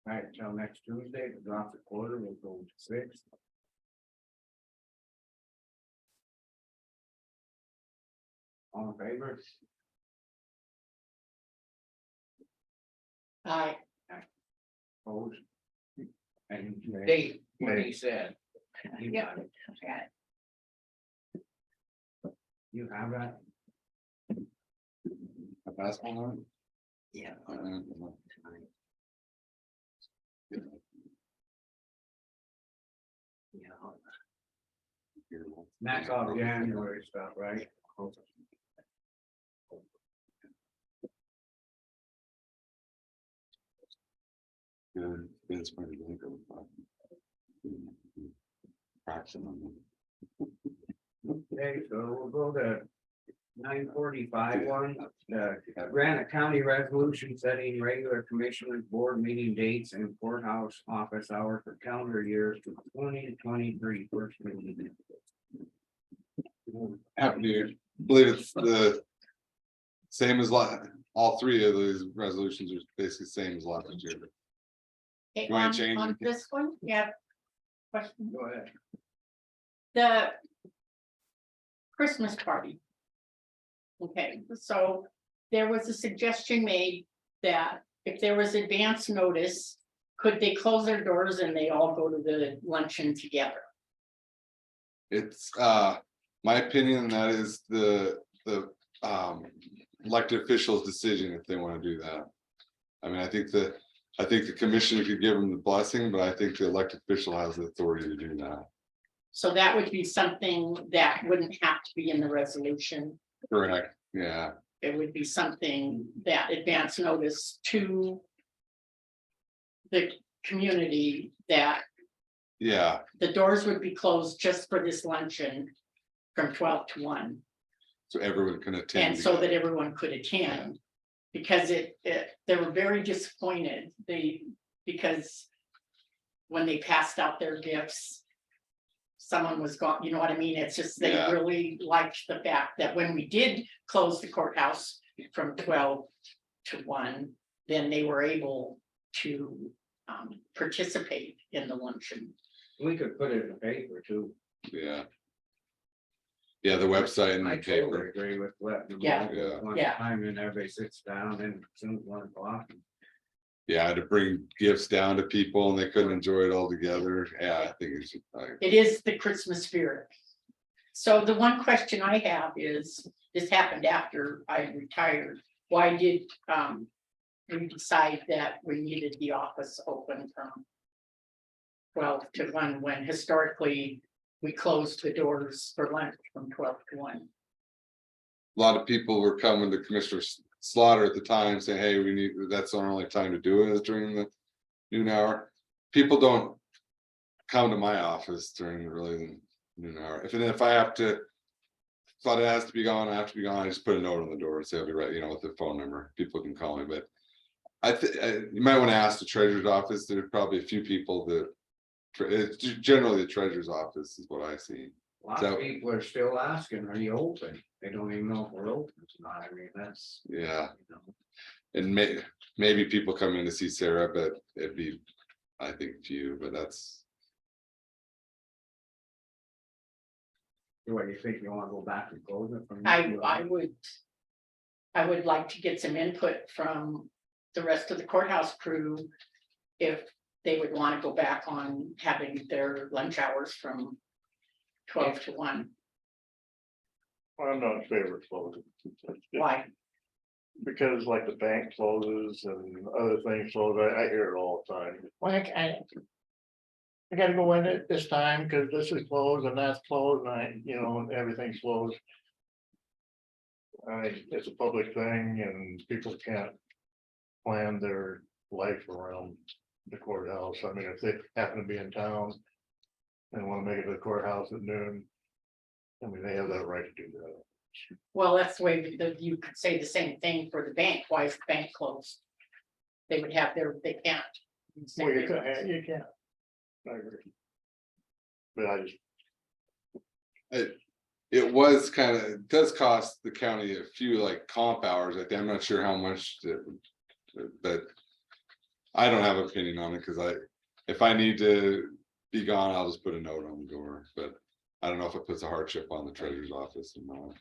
Speaker 1: All right, till next Tuesday, to drop the quarter, we'll go to 6. All in favor?
Speaker 3: I,
Speaker 1: Opposed? And
Speaker 2: Dave,
Speaker 1: what he said. You
Speaker 4: Yeah.
Speaker 1: got it.
Speaker 4: Got it.
Speaker 1: You have that?
Speaker 6: A basketball on?
Speaker 3: yeah,
Speaker 1: That's all January stuff, right?
Speaker 6: Good, it's pretty big. Approximately.
Speaker 1: Okay, so we'll go to 9:45 one, Granite County resolution setting regular commissioners board meeting dates and courthouse office hours for calendar years to 2023 first meeting.
Speaker 6: Happy New Year. Believe it's the same as all 3 of these resolutions are basically the same as last year.
Speaker 3: Hey,
Speaker 6: You wanna
Speaker 3: on,
Speaker 6: change
Speaker 3: on
Speaker 6: it?
Speaker 3: this one, yeah. Question,
Speaker 1: Go ahead.
Speaker 3: the Christmas party. Okay, so there was a suggestion made that if there was advance notice, could they close their doors and they all go to the luncheon together?
Speaker 6: It's my opinion, that is the elected officials' decision if they want to do that. I mean, I think the commissioner could give them the blessing, but I think the elected official has the authority to do that.
Speaker 3: So that would be something that wouldn't have to be in the resolution.
Speaker 6: Correct, yeah,
Speaker 3: It would be something that advance notice to the community that
Speaker 6: yeah,
Speaker 3: the doors would be closed just for this luncheon from 12 to 1.
Speaker 6: so everyone can attend.
Speaker 3: And so that everyone could attend. Because they were very disappointed, because when they passed out their gifts, someone was gone, you know what I mean? It's just, they
Speaker 6: Yeah.
Speaker 3: really liked the fact that when we did close the courthouse from 12 to 1, then they were able to participate in the luncheon.
Speaker 1: We could put it in the paper too.
Speaker 6: Yeah. Yeah, the website and
Speaker 1: I
Speaker 6: the
Speaker 1: totally
Speaker 6: paper,
Speaker 1: agree with letting them
Speaker 3: Yeah.
Speaker 1: all
Speaker 6: Yeah.
Speaker 1: go one
Speaker 3: Yeah.
Speaker 1: time and everybody sits down and as soon as 1 o'clock.
Speaker 6: yeah, to bring gifts down to people and they couldn't enjoy it all together, yeah, I think it's.
Speaker 3: It is the Christmas spirit. So the one question I have is, this happened after I retired. Why did we decide that we needed the office open from 12 to 1 when historically we closed the doors for lunch from 12 to 1?
Speaker 6: A lot of people were coming to Commissioner Slaughter at the time saying, hey, we need, that's our only time to do it is during the noon hour. People don't come to my office during really the noon hour. If I have to, thought it has to be gone, I have to be gone, I just put a note on the door and say I'll be right, with the phone number, people can call me, but I think you might want to ask the treasurer's office. There's probably a few people that it's generally the treasurer's office is what I see.
Speaker 1: A lot
Speaker 6: So-
Speaker 1: of people are still asking, are you open? They don't even know if we're open. It's not, I mean, that's.
Speaker 6: Yeah,
Speaker 1: you know.
Speaker 6: and maybe people come in to see Sarah, but it'd be, I think, few, but that's.
Speaker 1: What do you think? You wanna go back and close it from?
Speaker 3: I would like to get some input from the rest of the courthouse crew if they would want to go back on having their lunch hours from 12 to 1.
Speaker 2: I'm not in favor of closing.
Speaker 3: Why?
Speaker 2: Because like the bank closes and other things close, I hear it all the time. Like, I gotta go in at this time because this is closed and that's closed and and everything's closed. It's a public thing and people can't plan their life around the courthouse. I mean, if they happen to be in town and want to make it to the courthouse at noon, I mean, they have that right to do that.
Speaker 3: Well, that's the way that you could say the same thing for the bank. Why is the bank closed? They would have they can't.
Speaker 2: Well, you can't. I agree. But I just,
Speaker 6: It was kind of, it does cost the county a few like comp hours. I'm not sure how much, but I don't have an opinion on it because if I need to be gone, I'll just put a note on the door, but I don't know if it puts a hardship on the treasurer's office or not.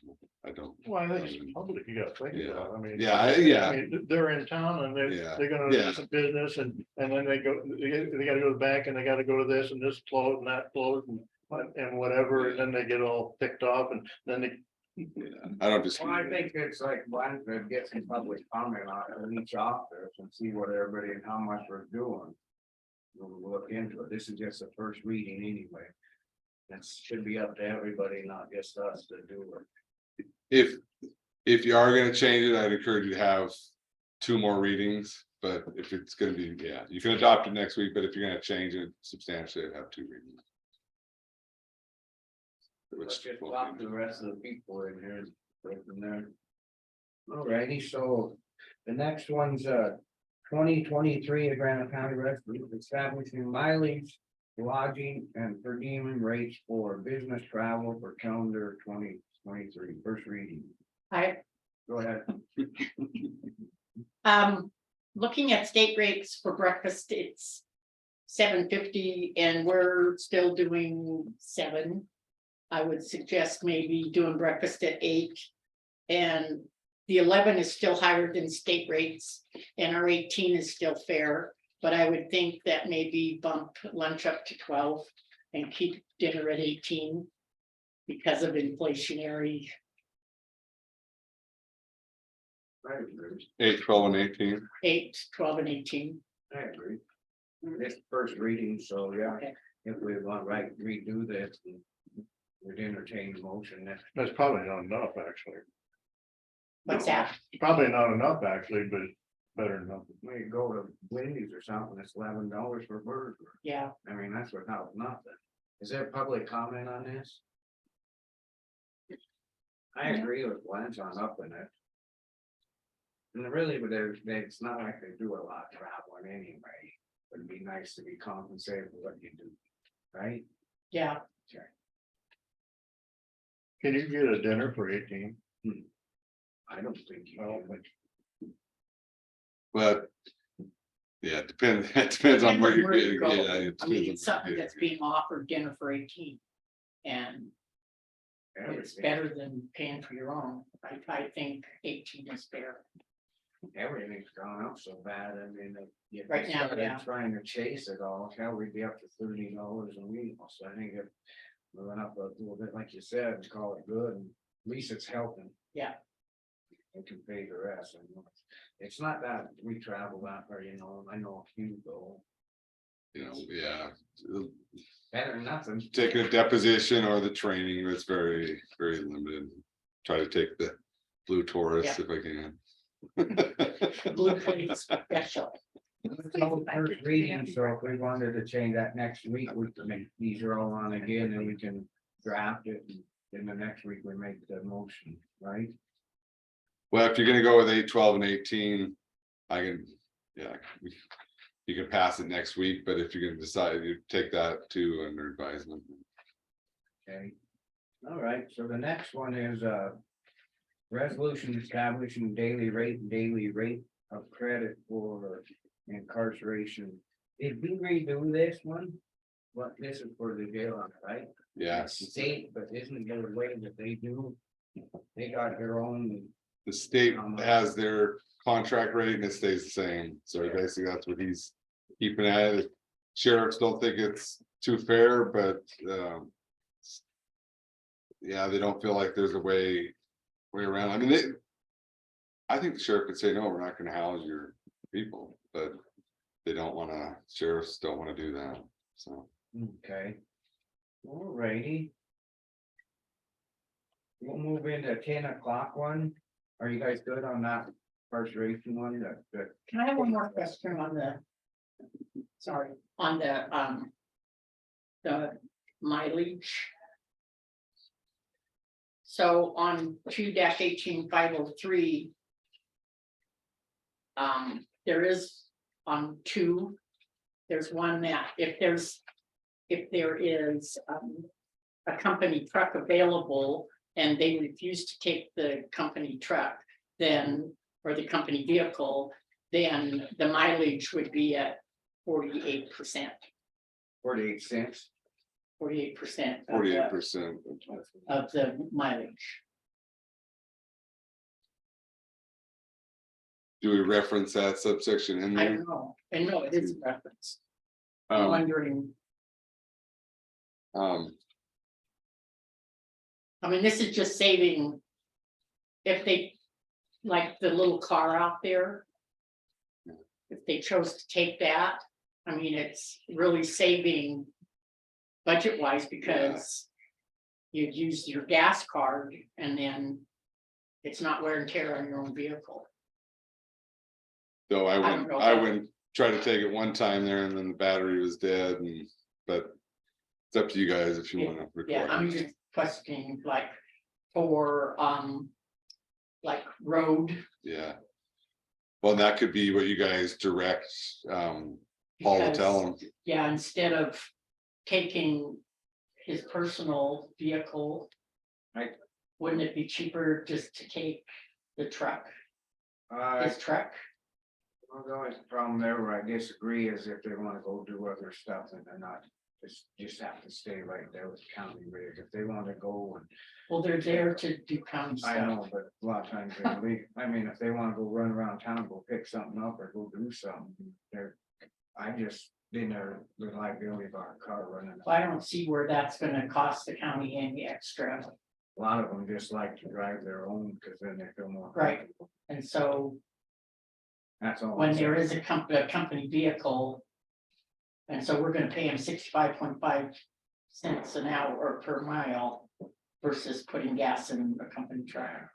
Speaker 6: I don't.
Speaker 2: well, I think it's public, you gotta think
Speaker 6: Yeah.
Speaker 2: about, I mean.
Speaker 6: Yeah.
Speaker 2: I mean, they're in town and
Speaker 6: Yeah.
Speaker 2: they're gonna
Speaker 6: Yeah.
Speaker 2: do some business and then they gotta go to the bank and they gotta go to this and this closed and that closed and whatever, and then they get all ticked off and then they.
Speaker 6: Yeah, I don't disagree.
Speaker 1: Well, I think it's like one to get some public comment on each office and see what everybody and how much we're doing. We'll look into it. This is just the first reading anyway. That should be up to everybody, not just us to do it.
Speaker 6: If you are gonna change it, I'd encourage you to have 2 more readings, but if it's gonna be, yeah, you can adopt it next week, but if you're gonna change it substantially, I'd have 2 readings.
Speaker 1: Let's just talk to the rest of the people in here and go from there. Alrighty, so the next one's 2023, the Granite County Resolution establishing mileage, lodging and per diem rates for business travel for calendar 2023, first reading. Go ahead.
Speaker 3: Looking at state rates for breakfast, it's $7.50 and we're still doing 7. I would suggest maybe doing breakfast at 8. And the 11 is still higher than state rates and our 18 is still fair. But I would think that maybe bump lunch up to 12 and keep dinner at 18 because of inflationary.
Speaker 1: I agree.
Speaker 6: 8, 12, and 18.
Speaker 3: 8, 12 and 18.
Speaker 1: I agree. It's first reading, so yeah,
Speaker 3: Okay.
Speaker 1: if we want to redo this. We'd entertain the motion that.
Speaker 2: That's probably not enough, actually.
Speaker 3: What's that?
Speaker 2: It's probably not enough, actually, but better than nothing.
Speaker 1: We go to Wendy's or something, it's $11 for a burger.
Speaker 3: Yeah,
Speaker 1: I mean, that's without nothing. Is there public comment on this? I agree with Lance on upping it. And really, but it's not like they do a lot of traveling anyway. It'd be nice to be compensated for what you do, right?
Speaker 3: yeah.
Speaker 2: Can you get a dinner for 18?
Speaker 1: I don't think you
Speaker 2: I don't
Speaker 1: can.
Speaker 2: think.
Speaker 6: But yeah, it depends on where you're
Speaker 3: you
Speaker 6: getting.
Speaker 3: go.
Speaker 6: Yeah, it
Speaker 3: I mean,
Speaker 6: depends
Speaker 3: it's
Speaker 6: on where
Speaker 3: something
Speaker 6: you're
Speaker 3: that's
Speaker 6: getting.
Speaker 3: being offered dinner for 18. And it's better than paying for your own. I think 18 is fair.
Speaker 1: Everything's gone up so bad, I mean, if
Speaker 3: Right
Speaker 1: we
Speaker 3: now,
Speaker 1: started
Speaker 3: yeah.
Speaker 1: trying to chase it all, hell, we'd be up to $30 a week, so I think if. We went up a little bit, like you said, call it good, and at least it's helping.
Speaker 3: Yeah.
Speaker 1: We can pay the rest, and it's not that we travel that far, I know a few go,
Speaker 6: Yeah,
Speaker 1: better than nothing.
Speaker 6: taking a deposition or the training was very, very limited. Try to take the blue Taurus if I can.
Speaker 3: Blue plate special.
Speaker 1: First reading, so if we wanted to change that next week, we can make these are all on again, and we can draft it, and then the next week we make the motion, right?
Speaker 6: Well, if you're gonna go with 8, 12, and 18, I can, yeah, you can pass it next week, but if you're gonna decide, you take that too under advisement.
Speaker 1: Okay. All right, so the next one is resolution establishing daily rate of credit for incarceration. Did we redo this one? What, this is for the jail, right?
Speaker 6: Yes,
Speaker 1: State, but isn't there a way that they do? They got their own.
Speaker 6: the state has their contract rate and it stays the same, so basically that's what he's keeping at it. Sheriffs don't think it's too fair, but yeah, they don't feel like there's a way around. I mean, I think the sheriff could say, no, we're not gonna house your people, but they don't wanna, sheriffs don't wanna do that, so.
Speaker 1: Okay. All righty. We'll move into 10 o'clock one. Are you guys good on that incarceration one? That
Speaker 3: Can I have one more question on the? Sorry, on the mileage. So on 2-18503. There is on 2. There's one that if there is a company truck available and they refuse to take the company truck, then, or the company vehicle, then the mileage would be at 48%.
Speaker 1: 48 cents.
Speaker 3: 48%.
Speaker 6: 48%.
Speaker 3: Of the mileage.
Speaker 6: Do we reference that subsection in
Speaker 3: I
Speaker 6: there?
Speaker 3: don't know. I know it is a reference. I'm
Speaker 6: Um,
Speaker 3: wondering,
Speaker 6: um,
Speaker 3: I mean, this is just saving. If they, like the little car out there. If they chose to take that, I mean, it's really saving. Budget wise, because. You'd use your gas card and then. It's not wear and tear on your own vehicle.
Speaker 6: though I
Speaker 3: don't
Speaker 6: went,
Speaker 3: know.
Speaker 6: I went, try to take it one time there and then the battery was dead and, but. It's up to you guys if you wanna
Speaker 3: Yeah,
Speaker 6: record
Speaker 3: I'm
Speaker 6: it.
Speaker 3: just questioning like for like road.
Speaker 6: Yeah. Well, that could be what you guys direct, Paul to tell them.
Speaker 3: Yeah, instead of taking his personal vehicle.
Speaker 1: Right.
Speaker 3: Wouldn't it be cheaper just to take the truck,
Speaker 1: Uh,
Speaker 3: his truck?
Speaker 1: well, the only problem there where I disagree is if they wanna go do other stuff and they're not. Just have to stay right there with county rig. If they wanna go and,
Speaker 3: Well, they're there to do county
Speaker 1: I
Speaker 3: stuff.
Speaker 1: know, but a lot of times they leave. I mean, if they wanna go run around town, go pick something up or go do something, they're. I just didn't know the liability of our car running.
Speaker 3: So I don't see where that's gonna cost the county any extra,
Speaker 1: A lot of them just like to drive their own, cause then they feel more.
Speaker 3: Right.
Speaker 1: comfortable.
Speaker 3: and so
Speaker 1: That's all.
Speaker 3: when
Speaker 1: I'm
Speaker 3: there
Speaker 1: saying.
Speaker 3: is a company vehicle. And so we're gonna pay him 65.5 cents an hour or per mile versus putting gas in a company truck.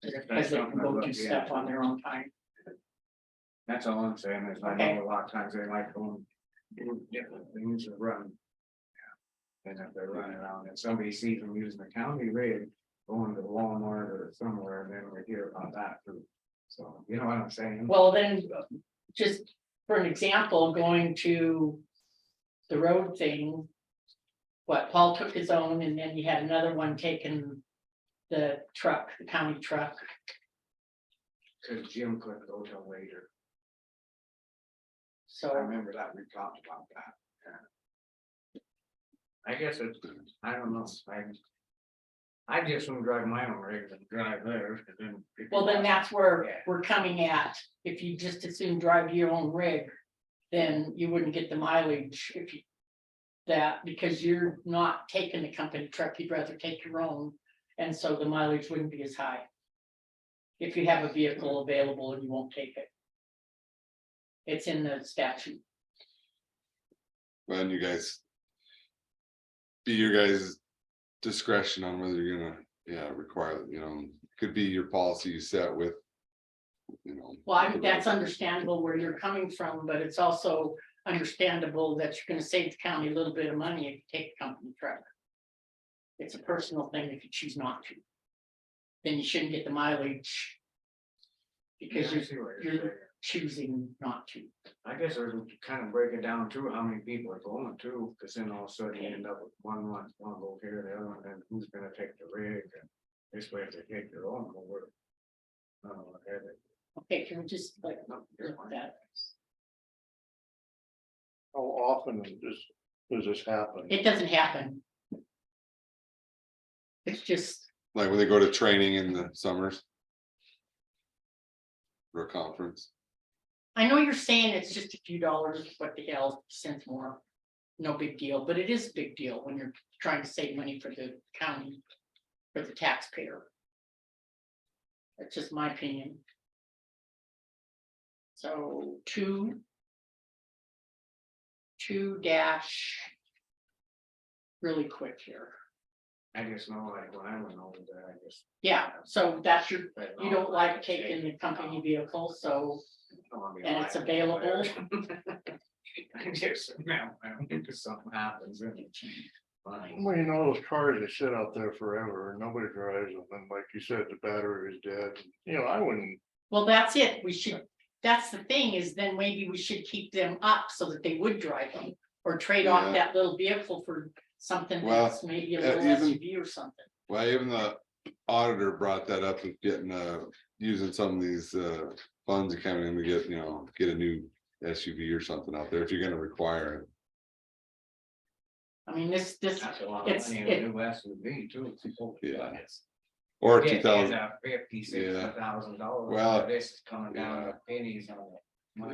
Speaker 3: Just
Speaker 1: That's
Speaker 3: because they can
Speaker 1: something I
Speaker 3: go
Speaker 1: look
Speaker 3: do
Speaker 1: at.
Speaker 3: stuff on their own time.
Speaker 1: That's all I'm saying is I
Speaker 3: Okay.
Speaker 1: know a lot of times they like going do different things to run. And if they're running around and somebody sees them using the county rig, going to Walmart or somewhere, and then we hear about that too. So, you know what I'm saying?
Speaker 3: Well, then, just for an example, going to the road thing. What, Paul took his own and then he had another one taking the truck, the county truck.
Speaker 1: Cause Jim couldn't go till later. I
Speaker 3: So,
Speaker 1: remember that we talked about that. Yeah. I guess it's, I don't know, I just want to drive my own rig and drive theirs, and then. people-
Speaker 3: well, then that's where
Speaker 1: Yeah.
Speaker 3: we're coming at. If you just as soon drive your own rig, then you wouldn't get the mileage if you. That, because you're not taking the company truck, you'd rather take your own, and so the mileage wouldn't be as high. If you have a vehicle available and you won't take it. It's in the statute.
Speaker 6: And you guys. Be your guys' discretion on whether you're gonna, yeah, require, could be your policy you set with.
Speaker 3: Well, I mean, that's understandable where you're coming from, but it's also understandable that you're gonna save the county a little bit of money if you take a company truck. It's a personal thing if you choose not to. Then you shouldn't get the mileage. Because
Speaker 1: Yeah, I see what you're
Speaker 3: you're
Speaker 1: saying.
Speaker 3: choosing not to.
Speaker 1: I guess it would kind of break it down too, how many people are going to, because then all of a sudden you end up with one go here, the other one, then who's gonna take the rig? And this way, if they take their own, well, we're.
Speaker 3: Okay, can we just like look at that?
Speaker 2: How often does this happen?
Speaker 3: It doesn't happen. It's just,
Speaker 6: Like when they go to training in the summers. For a conference.
Speaker 3: I know you're saying it's just a few dollars, what the hell, cents more. No big deal, but it is a big deal when you're trying to save money for the county, for the taxpayer. That's just my opinion. So 2 dash. Really quick here.
Speaker 1: I just know like when I went over there, I just.
Speaker 3: Yeah, so that's your, you don't like taking the company vehicle, so, and it's available.
Speaker 1: I just, if something happens, then it's fine.
Speaker 2: Well, you know, those cars, they sit out there forever and nobody drives them. And like you said, the battery is dead. You know, I wouldn't,
Speaker 3: Well, that's it, we should, that's the thing, is then maybe we should keep them up so that they would drive them. Or trade off
Speaker 6: Yeah.
Speaker 3: that little vehicle for something
Speaker 6: Well,
Speaker 3: that's maybe a
Speaker 6: yeah,
Speaker 3: little
Speaker 6: even-
Speaker 3: SUV or something.
Speaker 6: Well, even the auditor brought that up with getting, using some of these, funds that come in to get, you know, get a new SUV or something out there if you're gonna require it.
Speaker 3: I mean, this,
Speaker 1: That's a lot of
Speaker 3: It's-
Speaker 1: money
Speaker 3: it-
Speaker 1: in the West would be too.
Speaker 6: Yeah.
Speaker 1: It's-
Speaker 6: Or
Speaker 1: Yeah,
Speaker 6: 2000,
Speaker 1: it's a $50,000-$60,000.
Speaker 6: Well,
Speaker 1: This is coming down
Speaker 6: yeah.
Speaker 1: to pennies on it.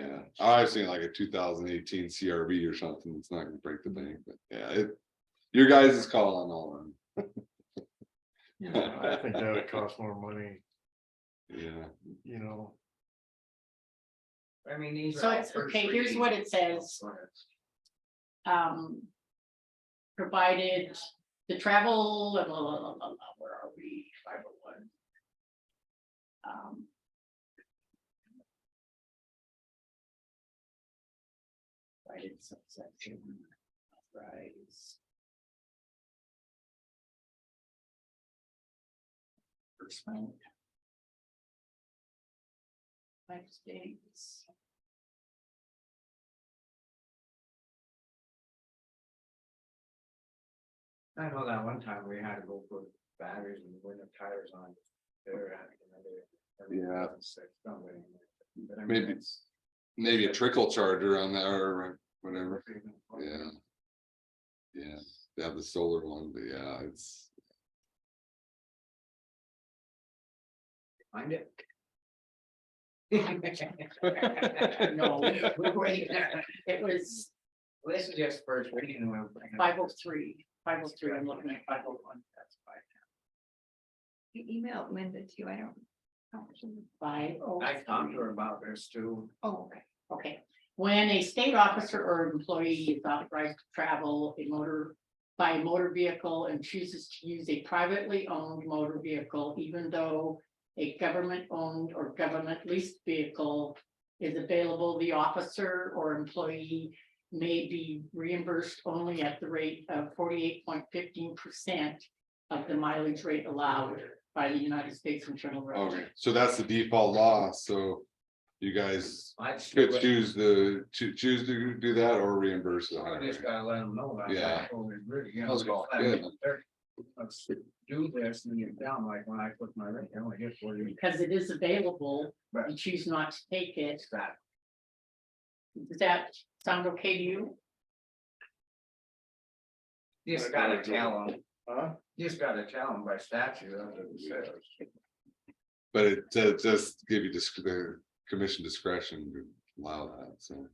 Speaker 6: yeah, I've seen like a 2018 CRV or something, it's not gonna break the bank, but yeah, your guys is call on all of
Speaker 2: I think that would cost more money,
Speaker 6: them. Yeah,
Speaker 2: you know.
Speaker 1: I mean, these.
Speaker 3: So
Speaker 1: are all
Speaker 3: it's,
Speaker 1: first
Speaker 3: okay, here's
Speaker 1: reading.
Speaker 3: what it says. Provided the travel, blah, blah, blah, blah, blah, where are we, 501. Provided subsection, rise. Disbursement. 5 states.
Speaker 1: I know that one time we had to go put batteries and winter tires on. There.
Speaker 6: Yeah.
Speaker 1: But I mean,
Speaker 6: Maybe.
Speaker 1: it's-
Speaker 6: maybe a trickle charger on there or whatever, yeah. Yeah, they have the solar one, but yeah, it's,
Speaker 1: Find it.
Speaker 3: No, we're waiting. It was
Speaker 1: Well, this is just first reading. We'll bring it up.
Speaker 3: 503, 503, I'm looking at 501, that's
Speaker 4: You emailed Linda too, I don't. Oh, she-
Speaker 3: 503.
Speaker 1: I talked to her about this too.
Speaker 4: oh, okay.
Speaker 3: Okay, when a state officer or employee is authorized to travel by a motor vehicle and chooses to use a privately owned motor vehicle, even though a government owned or government leased vehicle is available, the officer or employee may be reimbursed only at the rate of 48.15% of the mileage rate allowed by the United States Internal Revenue.
Speaker 6: okay, so that's the default law, so. You guys
Speaker 1: I
Speaker 6: could choose to do that or reimburse the
Speaker 1: I
Speaker 6: highway.
Speaker 1: just gotta let them know that.
Speaker 6: Yeah. How's it going? Good.
Speaker 1: Let's do this and get down, like when I put my rate, I only get 40.
Speaker 3: Because it is available, you
Speaker 1: Right.
Speaker 3: choose not to take it.
Speaker 1: It's that.
Speaker 3: Does that sound okay to you?
Speaker 1: Just gotta tell them,
Speaker 2: Huh?
Speaker 1: just gotta tell them by statute, that's what it says.
Speaker 6: But it just give you the commission discretion to allow that, so.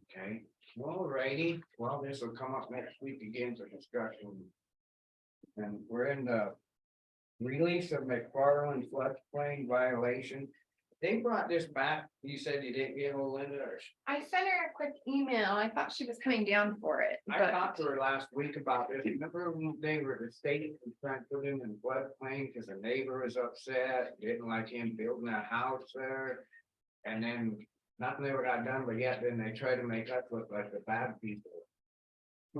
Speaker 1: Okay, well, righty, well, this will come up next week again for discussion. And we're in the release of McFarland floodplain violation. They brought this back, you said you didn't get hold of Linda, or
Speaker 4: I sent her a quick email. I thought she was coming down for it,
Speaker 1: I
Speaker 4: but
Speaker 1: talked to her last week about this. Remember when they were, the state was trying to put him in floodplain because the neighbor was upset, didn't like him building a house there. And then nothing ever got done, but yet then they tried to make us look like the bad people.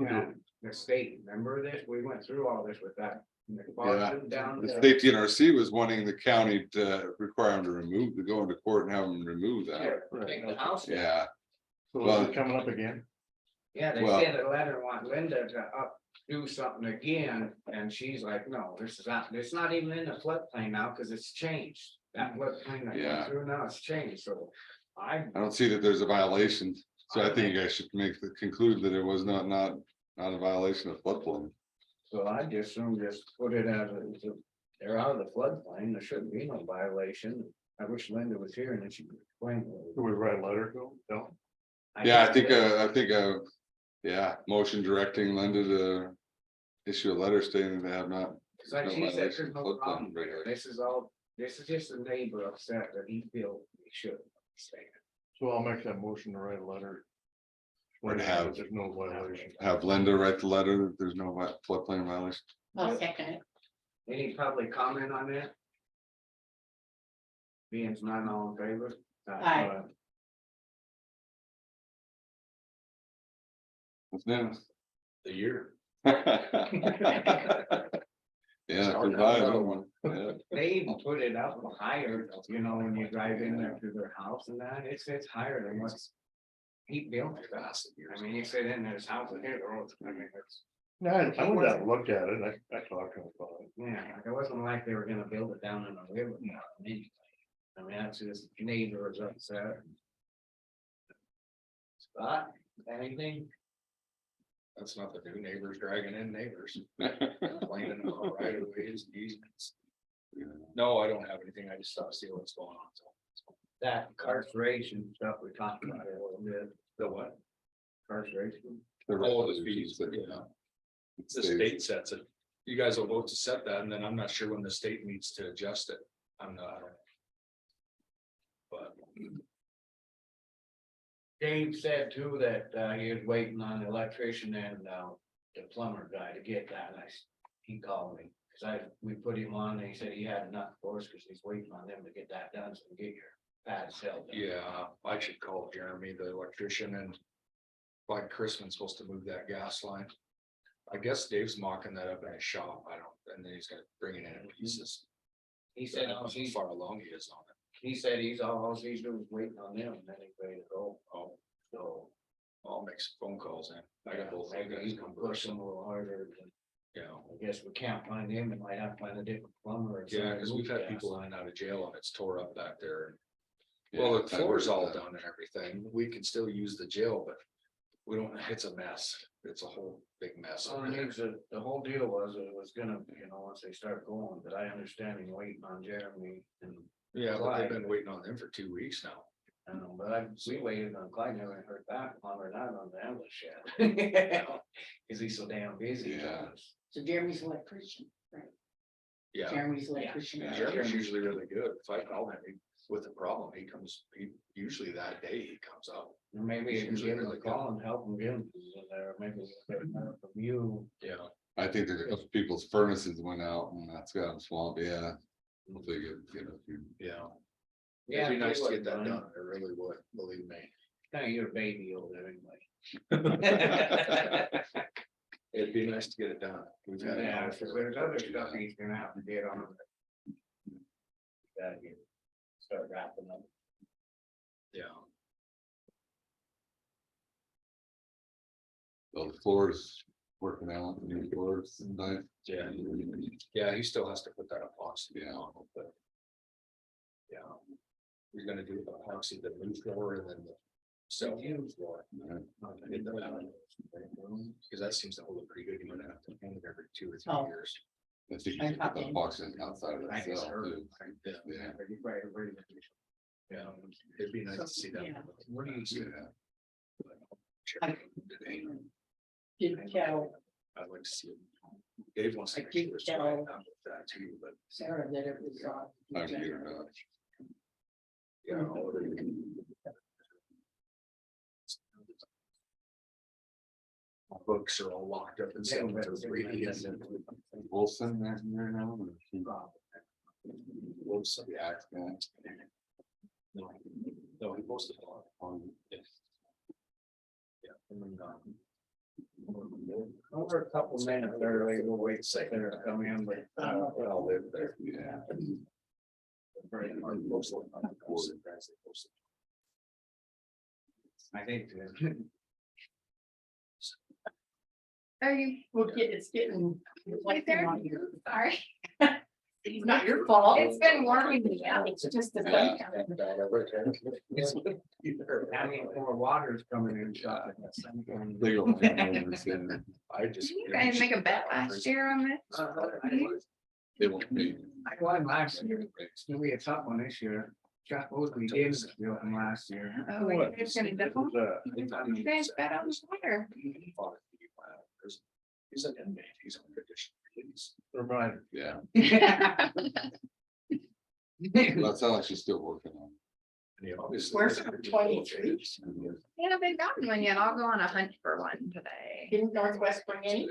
Speaker 1: Yeah, the state, remember this? We went through all this with that. McFarland down
Speaker 6: The
Speaker 1: there.
Speaker 6: state TNRC was wanting the county to require them to go into court and have them remove
Speaker 1: Yeah,
Speaker 6: that.
Speaker 1: for taking the house down.
Speaker 6: Yeah,
Speaker 2: So
Speaker 6: Well-
Speaker 2: is it coming up again?
Speaker 1: Yeah, they
Speaker 6: Well-
Speaker 1: sent a letter, want Linda to do something again, and she's like, no, this is not, it's not even in the floodplain now, because it's changed. That floodplain that
Speaker 6: Yeah.
Speaker 1: came through now, it's changed, so
Speaker 6: I don't see that there's a violation, so I think you guys should conclude that it was not a violation of floodplain.
Speaker 1: so I just assume just put it as they're out of the floodplain, there shouldn't be no violation. I wish Linda was here and then she could explain.
Speaker 2: Do we write a letter to them? No?
Speaker 6: Yeah,
Speaker 1: guess
Speaker 6: yeah, motion directing Linda to issue a letter stating they have not.
Speaker 1: It's like
Speaker 6: no
Speaker 1: she said,
Speaker 6: violation
Speaker 1: there's
Speaker 6: of
Speaker 1: no
Speaker 6: floodplain
Speaker 1: problem there.
Speaker 6: regulations.
Speaker 1: This is just a neighbor upset that he feels he should understand.
Speaker 2: So I'll make that motion to write a letter.
Speaker 6: Or to have-
Speaker 2: There's no violation.
Speaker 6: Have Linda write the letter that there's no floodplain violation.
Speaker 3: I'll second it.
Speaker 1: Any public comment on that? Being none, all in favor?
Speaker 3: Aye.
Speaker 6: What's new?
Speaker 8: The year.
Speaker 6: Yeah,
Speaker 8: Start
Speaker 6: good
Speaker 8: another
Speaker 6: vibes.
Speaker 8: one.
Speaker 6: Yeah.
Speaker 1: They even put it up higher, you know, when you drive in there to their house and that, it's higher than what's. He built it. I mean, he said in his house, and here, I mean, it's,
Speaker 2: No, I went out and looked at it, I talked to him about it.
Speaker 1: yeah, it wasn't like they were gonna build it down in the river. Anyway. I mean, that's just neighbors upset. Scott, anything?
Speaker 9: That's not the new neighbors dragging in neighbors. Complaining about right of ways, easements. No, I don't have anything. I just thought to see what's going on. So.
Speaker 1: That incarceration stuff we talked about it a little bit.
Speaker 9: The what?
Speaker 1: Incarceration.
Speaker 9: All the fees, yeah. The state sets it. You guys will vote to set that, and then I'm not sure when the state needs to adjust it. I'm not. But
Speaker 1: Dave said too that he was waiting on the electrician and the plumber guy to get that. He called me, cause we put him on, and he said he had enough for us, cause he's waiting on them to get that done, so we get your pad cell.
Speaker 9: yeah, I should call Jeremy, the electrician, and by Christmas supposed to move that gas line. I guess Dave's mocking that up in his shop. I don't, and then he's gonna bring it in pieces.
Speaker 1: He
Speaker 9: I
Speaker 1: said,
Speaker 9: don't know how far along he is on it.
Speaker 1: he said all he's doing is waiting on them, and then he's ready to go.
Speaker 9: Oh,
Speaker 1: So
Speaker 9: I'll make some phone calls in. I got both of
Speaker 1: maybe
Speaker 9: guys
Speaker 1: he can push them a little harder.
Speaker 9: Yeah,
Speaker 1: I guess we can't find him, we might have to find a different plumber. or
Speaker 9: yeah, because we've had
Speaker 1: something.
Speaker 9: people in and out of jail and it's tore up back there.
Speaker 6: Yeah,
Speaker 9: Well, the
Speaker 6: I
Speaker 9: floor's
Speaker 6: heard
Speaker 9: all
Speaker 6: that.
Speaker 9: done and everything. We can still use the jail, but we don't, it's a mess. It's a whole big mess.
Speaker 1: So
Speaker 9: over there.
Speaker 1: the whole deal was, it was gonna, you know, once they start going, but I understand him waiting on Jeremy and.
Speaker 9: Yeah, but they've been waiting on them for 2 weeks now.
Speaker 1: But we waited on Clyde, never heard back longer than that on the ambulance yet. Cause he's so damn busy.
Speaker 6: Yeah.
Speaker 3: So Jeremy's electrician, right?
Speaker 9: Yeah,
Speaker 3: Jeremy's electrician.
Speaker 6: Yeah.
Speaker 9: Jeremy's usually really good. If I call him with a problem, he usually that day he comes up.
Speaker 1: Or maybe you can
Speaker 9: Usually
Speaker 1: give him a
Speaker 9: really
Speaker 1: call and help him get him in there, maybe we'll get more from you.
Speaker 9: Yeah,
Speaker 6: I think there's a couple people's furnaces went out and that's got them swamped, yeah. Hopefully get a few.
Speaker 9: yeah.
Speaker 1: Yeah,
Speaker 9: It'd be nice
Speaker 1: he
Speaker 9: to get
Speaker 1: wouldn't
Speaker 9: that
Speaker 1: mind.
Speaker 9: done. It really would, believe me.
Speaker 1: Kinda your baby over there anyway.
Speaker 9: It'd be nice to get it done. We've had. it
Speaker 1: Yeah,
Speaker 9: on
Speaker 1: so
Speaker 9: for-
Speaker 1: there's other stuff he's gonna have to get on. Gotta get, start wrapping up.
Speaker 9: Yeah.
Speaker 6: So the floors working out, the new floors, nice.
Speaker 9: Yeah, yeah, he still has to put that epoxy
Speaker 6: Yeah.
Speaker 9: on, but. Yeah. We're gonna do the epoxy, the new floor and then the self-use floor. Because that seems to hold it pretty good. You're gonna have to paint it every 2 or 3
Speaker 3: Oh.
Speaker 9: years.
Speaker 6: I think you should put the box in outside of
Speaker 1: I
Speaker 6: that
Speaker 1: just
Speaker 6: cell
Speaker 1: heard.
Speaker 6: too.
Speaker 9: Yeah,
Speaker 6: Yeah.
Speaker 9: yeah, it'd be nice to see that.
Speaker 3: Yeah.
Speaker 9: What do you see?
Speaker 3: I- Did tell
Speaker 9: I'd like to see it. Dave wants to.
Speaker 3: I
Speaker 9: make
Speaker 3: did
Speaker 9: sure it's
Speaker 3: tell-
Speaker 9: right on with that too, but
Speaker 3: Sarah that it was
Speaker 6: I can get it done.
Speaker 9: yeah. all of it. My books are all locked up and stuff.
Speaker 6: Wilson there now. or she-
Speaker 9: Wilson,
Speaker 6: Yeah, yeah.
Speaker 9: no, he posted on. Yes. Yeah. And then,
Speaker 1: Over a couple minutes early, we'll wait a second to come in, but.
Speaker 9: I'll live there.
Speaker 6: Yeah.
Speaker 1: I think.
Speaker 4: Are you,
Speaker 3: Well, it's getting.
Speaker 4: right there?
Speaker 3: on here.
Speaker 4: Sorry,
Speaker 3: It's not your fault.
Speaker 4: it's been warming me up, it's just the.
Speaker 1: I mean, more water's coming in.
Speaker 6: Big old cameras in.
Speaker 9: I just.
Speaker 4: Didn't you guys make a bet last year on this?
Speaker 6: They won't be.
Speaker 1: I won last year, it's gonna be a tough one this year. Chuck Oakley did do it from last year.
Speaker 4: Oh, it's gonna double. You guys bet on the water.
Speaker 9: He's an inmate, he's on condition release.
Speaker 2: Right.
Speaker 6: Yeah, that sounds like she's still working on.
Speaker 9: Yeah, obviously.
Speaker 3: Where's number 23?
Speaker 4: I haven't gotten one yet. I'll go on a hunt for one today.
Speaker 3: Didn't Northwest bring any?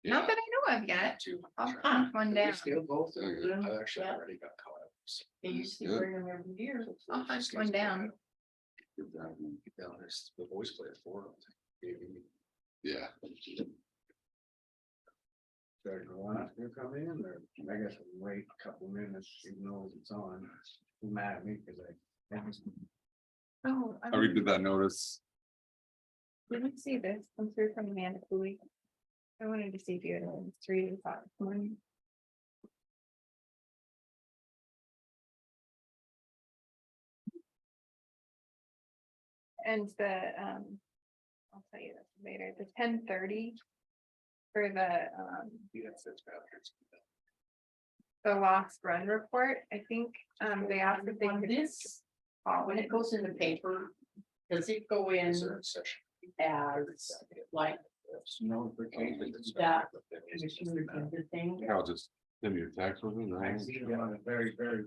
Speaker 4: Not that I know of yet.
Speaker 9: Two.
Speaker 4: I'll hunt one down.
Speaker 1: Still both of
Speaker 6: Okay.
Speaker 1: them.
Speaker 9: I actually
Speaker 3: Yeah.
Speaker 9: already got caught up. So,
Speaker 3: They used to
Speaker 6: Good.
Speaker 3: bring them every year.
Speaker 4: I'll hunt one down.
Speaker 9: down there's the boys play at 4.
Speaker 6: Yeah.
Speaker 1: They're going up to come in, or I guess we'll wait a couple minutes, even though it's on. Who mad at me, cause I.
Speaker 4: Oh,
Speaker 6: I redid that notice.
Speaker 4: didn't see this come through from Amanda Cooley. I wanted to see if you had any 3 to 5 morning. And I'll tell you this later, the 10:30. For
Speaker 9: Yes, it's bad.
Speaker 4: the lost run report, I think, they asked if they
Speaker 3: On
Speaker 4: could.
Speaker 3: this,
Speaker 4: call
Speaker 3: when
Speaker 4: it.
Speaker 3: it goes in the paper, does it go in
Speaker 9: Is there a session?
Speaker 3: as like
Speaker 1: Notification.
Speaker 3: that commissioner did the thing?
Speaker 6: I'll just send you a text with it.
Speaker 1: I see it on a very, very.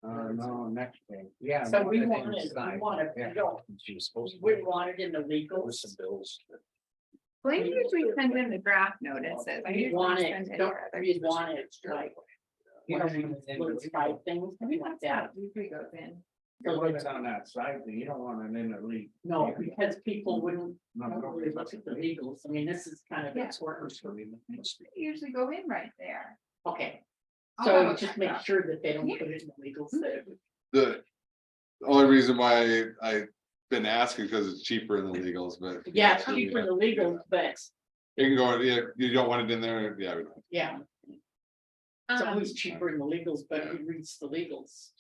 Speaker 1: No, next day, yeah.
Speaker 3: So we
Speaker 1: I think
Speaker 3: want it,
Speaker 1: it's fine.
Speaker 3: we want it,
Speaker 1: Yeah.
Speaker 3: we don't,
Speaker 9: She was supposed to.
Speaker 3: we want it in the
Speaker 9: There
Speaker 3: legals.
Speaker 9: was some bills.
Speaker 4: Blaine usually sends in the draft notices. I
Speaker 3: We
Speaker 4: usually
Speaker 3: want
Speaker 4: send
Speaker 3: it,
Speaker 4: in
Speaker 3: don't,
Speaker 4: our other-
Speaker 3: we want it like. You know, little side things, we want that.
Speaker 4: Usually goes in.
Speaker 1: You put it on that side, but you don't want it in the leak.
Speaker 3: No, because people wouldn't
Speaker 1: No,
Speaker 3: really look at the legals. I mean, this is kind of
Speaker 4: Yeah.
Speaker 3: important.
Speaker 4: They usually go in right there.
Speaker 3: Okay,
Speaker 4: I'll
Speaker 3: so
Speaker 4: double
Speaker 3: just
Speaker 4: check
Speaker 3: make
Speaker 4: that.
Speaker 3: sure that they don't put it in the legals.
Speaker 6: The only reason why I've been asking, because it's cheaper in the legals, but.
Speaker 3: Yeah, it's cheaper in the legals, but
Speaker 6: You can go, yeah, you don't want it in there, yeah. we don't.
Speaker 3: yeah, it's
Speaker 4: Um,
Speaker 3: always cheaper in the legals, but who reads the legals?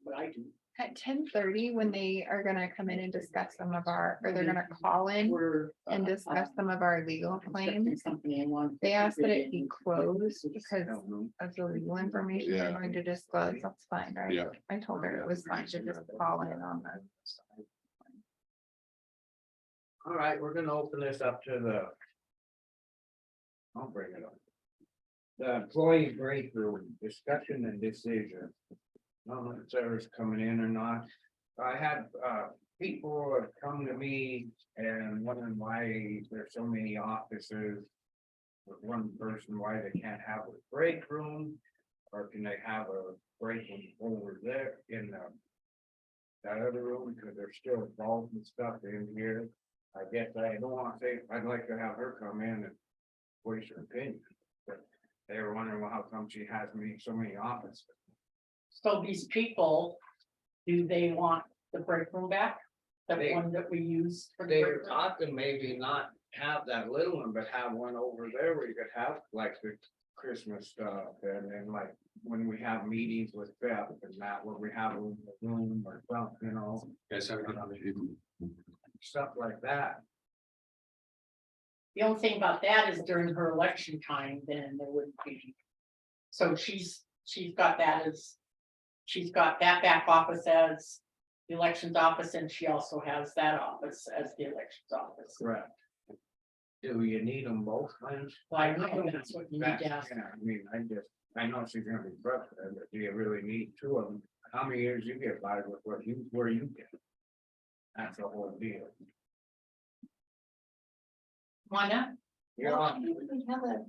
Speaker 3: What I do.
Speaker 4: At 10:30, when they are gonna come in and discuss some of our, or they're gonna call in
Speaker 3: We're.
Speaker 4: and discuss some of our legal claims.
Speaker 3: Something I want.
Speaker 4: They asked that it be closed because
Speaker 1: don't know.
Speaker 4: of the legal information
Speaker 6: Yeah.
Speaker 4: they're going to disclose. That's fine, right?
Speaker 6: Yeah.
Speaker 4: I told her it was fine to just call in on that.
Speaker 1: All right, we're gonna open this up to the. I'll bring it up. The employee break room discussion and decision. I don't know if Sarah's coming in or not. I had people have come to me and wondering why there's so many offices. With one person, why they can't have a break room, or can they have a break room over there in the. That other room, because they're still involved and stuff in here. I guess I don't wanna say, I'd like to have her come in and voice her opinion. But they were wondering, well, how come she has so many offices?
Speaker 3: So these people, do they want the break room back? The
Speaker 1: They-
Speaker 3: one that we use for the
Speaker 1: They
Speaker 3: break
Speaker 1: were
Speaker 3: room?
Speaker 1: talking maybe not have that little one, but have one over there where you could have like the Christmas stuff and then like. When we have meetings with Beth and that, where we have a room or something, you know,
Speaker 9: Guys have a good night.
Speaker 1: stuff like that.
Speaker 3: The only thing about that is during her election time, then there wouldn't be. So she's got that as, she's got that back office as the elections office, and she also has that office as the elections office.
Speaker 1: Correct. Do you need them both, Lynn?
Speaker 3: Well, I know that's what you need to ask.
Speaker 1: Yeah, I mean, I know she's gonna be frustrated, but do you really need 2 of them? How many years you get by with what you, where you get? That's the whole deal.
Speaker 3: Why not?
Speaker 1: You're on,
Speaker 10: We have a,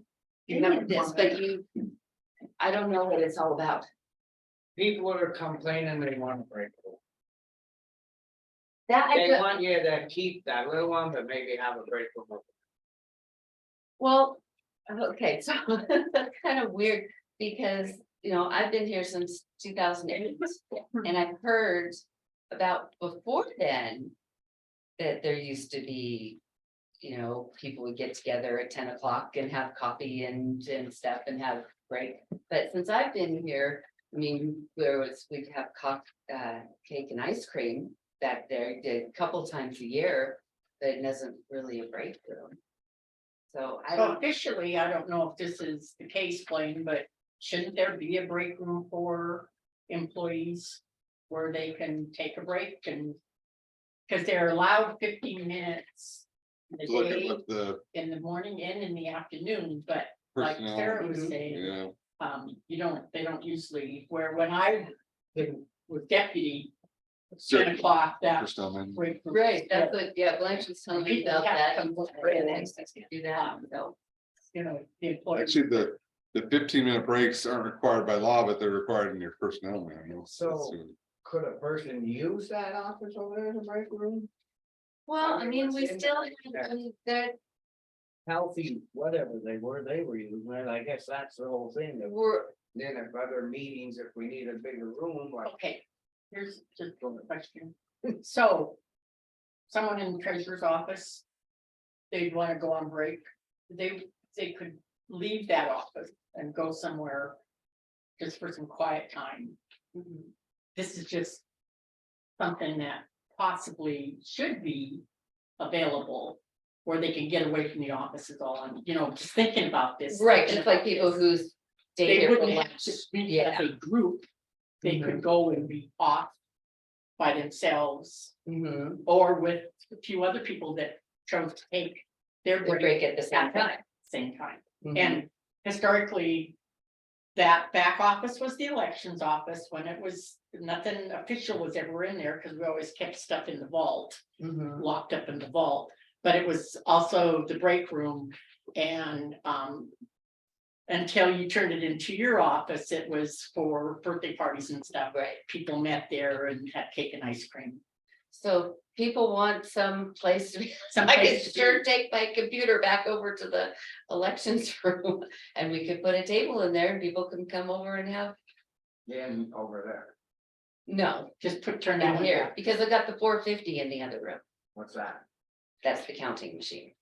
Speaker 3: You
Speaker 10: you
Speaker 3: never
Speaker 10: have this,
Speaker 3: want
Speaker 10: but
Speaker 3: that.
Speaker 10: you, I don't know what it's all about.
Speaker 1: people are complaining they want to break it.
Speaker 10: That,
Speaker 1: They want you to keep that little one, but maybe have a break.
Speaker 10: well, okay, so that's kind of weird because, you know, I've been here since 2008. And I've heard about before then that there used to be, you know, people would get together at 10 o'clock and have coffee and stuff and have break. But since I've been here, I mean, we'd have cake and ice cream back there, did a couple times a year, but it isn't really a break room. So I
Speaker 3: So
Speaker 10: don't,
Speaker 3: officially, I don't know if this is the case, Blaine, but shouldn't there be a break room for employees? Where they can take a break and, because they're allowed 15 minutes. In the
Speaker 6: Look at
Speaker 3: day,
Speaker 6: what the
Speaker 3: in the morning and in the afternoon, but like Sarah was
Speaker 6: personnel,
Speaker 3: saying,
Speaker 6: yeah,
Speaker 3: they don't usually, where when I was deputy,
Speaker 6: Sure.
Speaker 3: 10 o'clock, that
Speaker 6: First time in.
Speaker 3: break. room-
Speaker 10: Right, that's what, yeah, Blanche was telling me
Speaker 3: People
Speaker 10: about
Speaker 3: have
Speaker 10: that.
Speaker 3: to come look for
Speaker 10: And
Speaker 3: it.
Speaker 10: they do that, so.
Speaker 3: You know, the employees.
Speaker 6: Actually, the 15-minute breaks aren't required by law, but they're required in your personnel manual.
Speaker 1: So- Could a person use that office over there as a break room?
Speaker 10: Well, I
Speaker 1: I mean,
Speaker 10: mean,
Speaker 1: what's
Speaker 10: we
Speaker 1: in
Speaker 10: still,
Speaker 1: there?
Speaker 10: that,
Speaker 1: Healthy, whatever they were using, and I guess that's the whole thing.
Speaker 10: we're,
Speaker 1: Then if other meetings, if we need a bigger room, like.
Speaker 3: Okay, here's just a question. So, someone in the treasurer's office, they'd want to go on break, they could leave that office and go somewhere just for some quiet time. This is just something that possibly should be available, where they can get away from the office is all I'm, just thinking about this.
Speaker 10: right,
Speaker 3: thinking
Speaker 10: just like
Speaker 3: about
Speaker 10: people
Speaker 3: this.
Speaker 10: who stay
Speaker 3: They
Speaker 10: here for
Speaker 3: wouldn't have
Speaker 10: lunch.
Speaker 3: to speak
Speaker 10: Yeah.
Speaker 3: as a group. They could go and be off by themselves
Speaker 10: Mhm.
Speaker 3: or with a few other people that chose to take their
Speaker 10: They
Speaker 3: break
Speaker 10: break at the same
Speaker 3: at that
Speaker 10: time.
Speaker 3: same time.
Speaker 10: Mhm.
Speaker 3: And historically, that back office was the elections office when it was, nothing official was ever in there because we always kept stuff in the vault,
Speaker 10: Mhm.
Speaker 3: locked up in the vault. But it was also the break room and until you turned it into your office, it was for birthday parties and stuff.
Speaker 10: Right,
Speaker 3: People met there and had cake and ice cream.
Speaker 10: so people want some place to be,
Speaker 3: Some
Speaker 10: I
Speaker 3: place
Speaker 10: could
Speaker 3: to
Speaker 10: sure
Speaker 3: be.
Speaker 10: take my computer back over to the elections room. And we could put a table in there and people can come over and have,
Speaker 1: In over there,
Speaker 10: no,
Speaker 3: Just turn that
Speaker 10: in
Speaker 3: one
Speaker 10: here,
Speaker 3: back.
Speaker 10: because I got the 450 in the other room.
Speaker 1: what's that?
Speaker 10: That's the counting machine.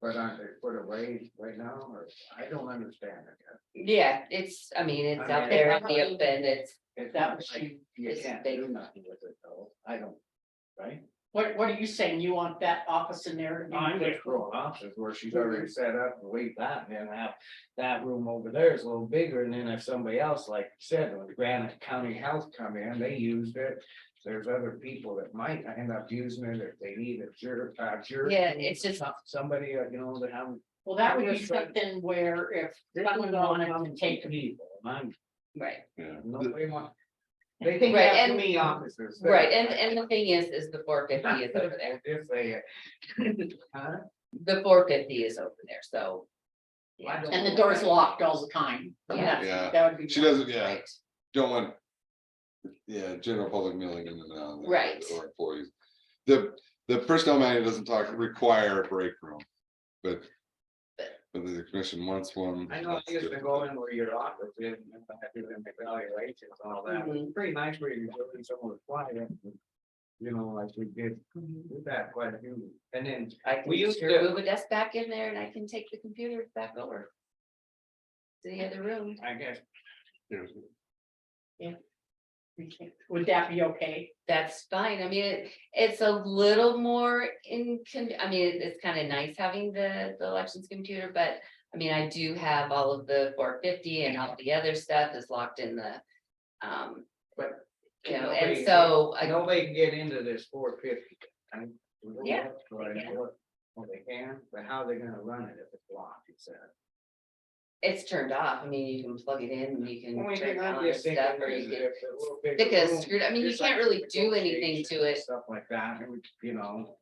Speaker 1: But aren't they put away right now, or I don't understand it.
Speaker 10: Yeah, it's, I mean, it's
Speaker 1: I
Speaker 10: out
Speaker 1: mean,
Speaker 10: there in
Speaker 3: it's
Speaker 10: the
Speaker 3: not-
Speaker 10: open, it's,
Speaker 1: It's
Speaker 3: That
Speaker 1: not
Speaker 3: was
Speaker 1: like
Speaker 3: she-
Speaker 1: You
Speaker 10: it's
Speaker 1: can't
Speaker 10: big.
Speaker 1: do nothing with it though, I don't, right?
Speaker 3: What are you saying? You want that office in there?
Speaker 1: I'm just throwing options where she's already set up and leave that and then have that room over there is a little bigger. And then if somebody else, like you said, when Granite County Health come in, they used it. There's other people that might end up using it if they need a juror.
Speaker 10: Yeah, it's just-
Speaker 1: Somebody, that have.
Speaker 3: Well, that would be
Speaker 1: Just like-
Speaker 3: something where if
Speaker 1: This
Speaker 3: someone
Speaker 1: is all
Speaker 3: wanted to
Speaker 1: common
Speaker 3: take
Speaker 1: people, and I'm,
Speaker 10: right,
Speaker 6: Yeah.
Speaker 1: nobody want. They think
Speaker 10: Right,
Speaker 1: that to
Speaker 10: and-
Speaker 1: me offices.
Speaker 10: right, and the thing is the 450 is over there,
Speaker 1: If they. Huh?
Speaker 10: the 450 is over there, so.
Speaker 1: I don't
Speaker 3: and the
Speaker 1: know.
Speaker 3: door's locked all the time.
Speaker 10: Yeah.
Speaker 6: Yeah.
Speaker 3: That would be.
Speaker 6: She doesn't, yeah,
Speaker 10: Right.
Speaker 6: don't want. Yeah, general public milling in and out. there,
Speaker 10: Right.
Speaker 6: Or employees. The personnel manual doesn't require a break room, but. But the commission wants one.
Speaker 1: I know, I
Speaker 6: that's
Speaker 1: used to
Speaker 6: different.
Speaker 1: go in where your office is, and I had to do them evaluations and all that,
Speaker 10: Mhm.
Speaker 1: pretty nice where you're doing someone was quiet. You know, like we did, with that quite a few, and then,
Speaker 10: I can
Speaker 1: We used
Speaker 10: sure
Speaker 1: to-
Speaker 10: move a desk back in there and I can take the computer back over. To the other room,
Speaker 1: I guess,
Speaker 3: Would that be okay?
Speaker 10: that's fine, I mean, it's a little more I mean, it's kind of nice having the elections computer, but. I mean, I do have all of the 450 and all the other stuff is locked in the,
Speaker 1: but.
Speaker 10: and
Speaker 1: nobody-
Speaker 10: so I.
Speaker 1: Nobody can get into this 450.
Speaker 10: Yeah,
Speaker 1: Well,
Speaker 10: they can.
Speaker 1: they can, but how are they gonna run it if it's locked, you said?
Speaker 10: It's turned off, I mean, you can plug it in, and you can
Speaker 1: Only
Speaker 10: turn
Speaker 1: thing
Speaker 10: it
Speaker 1: I'm
Speaker 10: on and
Speaker 1: just thinking
Speaker 10: stuff, or
Speaker 1: is
Speaker 10: you can.
Speaker 1: if a little bigger
Speaker 10: Stick a
Speaker 1: room,
Speaker 10: screw, I mean, you
Speaker 1: just
Speaker 10: can't
Speaker 1: like
Speaker 10: really do anything to it,
Speaker 1: Stuff like that, and you know,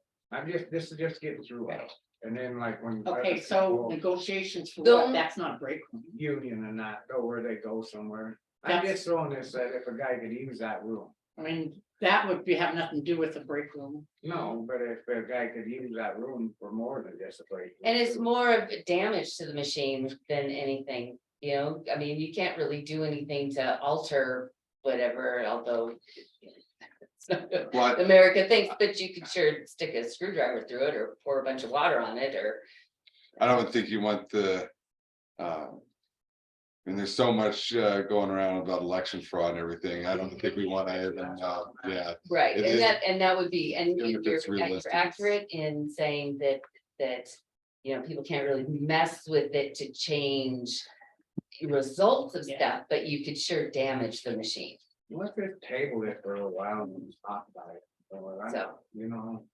Speaker 1: this is just getting through it, and then like when.
Speaker 3: Okay, so negotiations for
Speaker 10: Don't-
Speaker 3: what? That's not a break room.
Speaker 1: Union and that, go where they go somewhere. I'm
Speaker 3: That's-
Speaker 1: just throwing this, that if a guy could use that room,
Speaker 3: I mean, that would have nothing to do with a break room.
Speaker 1: no, but if a guy could use that room for more than just a break. room,
Speaker 10: and it's
Speaker 1: too.
Speaker 10: more of a damage to the machine than anything, you know, I mean, you can't really do anything to alter whatever, although. it's not what
Speaker 6: What,
Speaker 10: America thinks, but you could sure stick a screwdriver through it or pour a bunch of water on it or.
Speaker 6: I don't think you want the. And there's so much going around about election fraud and everything. I don't think we want to even, yeah.
Speaker 10: Right,
Speaker 6: It
Speaker 10: and
Speaker 6: is-
Speaker 10: that would be, and
Speaker 6: Even if
Speaker 10: you're
Speaker 6: it's realistic.
Speaker 10: accurate in saying that. You know, people can't really mess with it to change results of
Speaker 3: Yeah.
Speaker 10: stuff, but you could sure damage the machine,
Speaker 1: Let's just table it for a while and just talk about it. Or I-
Speaker 10: so.
Speaker 1: You know,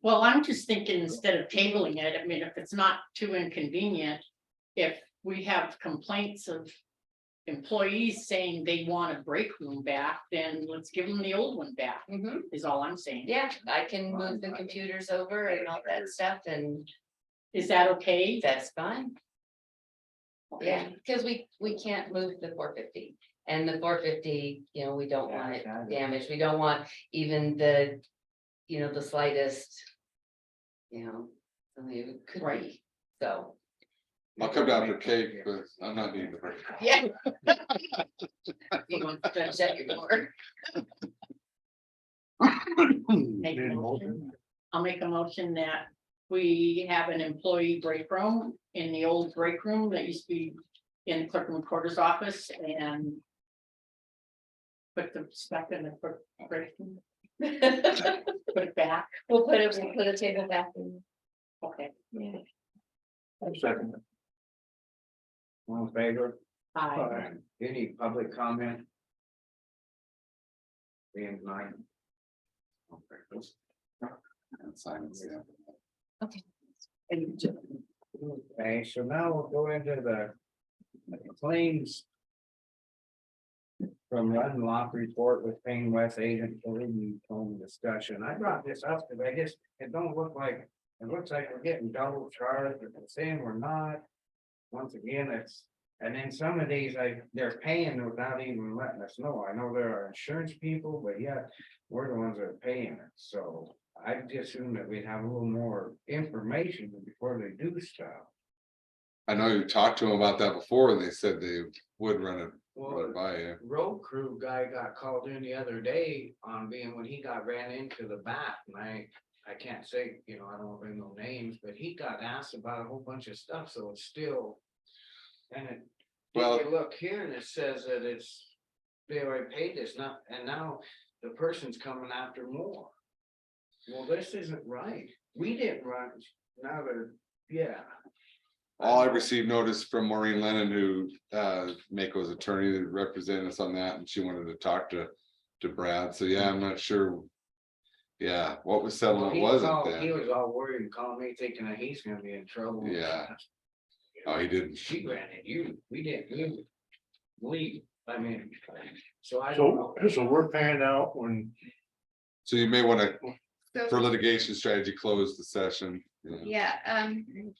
Speaker 3: Well, I'm just thinking instead of tabling it, I mean, if it's not too inconvenient, if we have complaints of employees saying they want a break room back, then let's give them the old one back,
Speaker 10: Mhm.
Speaker 3: is all I'm saying.
Speaker 10: Yeah, I can move the computers over and all that stuff and
Speaker 3: Is that okay?
Speaker 10: that's fine.
Speaker 3: Okay.
Speaker 10: Yeah, because we can't move the 450. And the 450, you know, we don't want it damaged. We don't want even the, you know, the slightest. You know, something it could be, so.
Speaker 6: I'll come down for cake, but I'm not needing the break.
Speaker 10: Yeah. You want to shut your door.
Speaker 3: Make a motion. I'll make a motion that we have an employee break room in the old break room that used to be in the clerk and recorder's office and put the stuff in the break room, put it back.
Speaker 10: We'll put a table back in.
Speaker 3: Okay.
Speaker 10: Yeah.
Speaker 2: Second.
Speaker 1: All in favor?
Speaker 3: Aye.
Speaker 1: Any public comment? Being nine.
Speaker 6: And silence, yeah.
Speaker 1: Okay, so now we'll go into the claims. From Run Lock report with Payne West agent for review home discussion. I brought this up because I guess it don't look like, it looks like we're getting double charged, but they're saying we're not. Once again, it's, and then some of these, they're paying without even letting us know. I know there are insurance people, but yet we're the ones that are paying it, so. I just assume that we'd have a little more information before they do stuff.
Speaker 6: I know you talked to them about that before and they said they would run it
Speaker 1: Well,
Speaker 6: by you.
Speaker 1: road crew guy got called in the other day on being when he got ran into the back, and I can't say, you know, I don't bring no names, but he got asked about a whole bunch of stuff, so it's still. And it,
Speaker 6: Well-
Speaker 1: if you look here and it says that it's, they already paid this, not, and now the person's coming after more. Well, this isn't right, we didn't run, now they're, yeah.
Speaker 6: All I received notice from Maureen Lennon, who Mako's attorney that represented us on that, and she wanted to talk to Brad, so yeah, I'm not sure. Yeah, what was settlement
Speaker 1: He
Speaker 6: was it
Speaker 1: called- He
Speaker 6: then?
Speaker 1: was all worried and calling me thinking that he's gonna be in trouble.
Speaker 6: Yeah. Oh, he didn't.
Speaker 1: She granted you, we didn't leave, I mean, so I don't know.
Speaker 2: So we're paying out when,
Speaker 6: So you may want to, for
Speaker 4: So,
Speaker 6: litigation strategy, close the session. Yeah.
Speaker 4: yeah,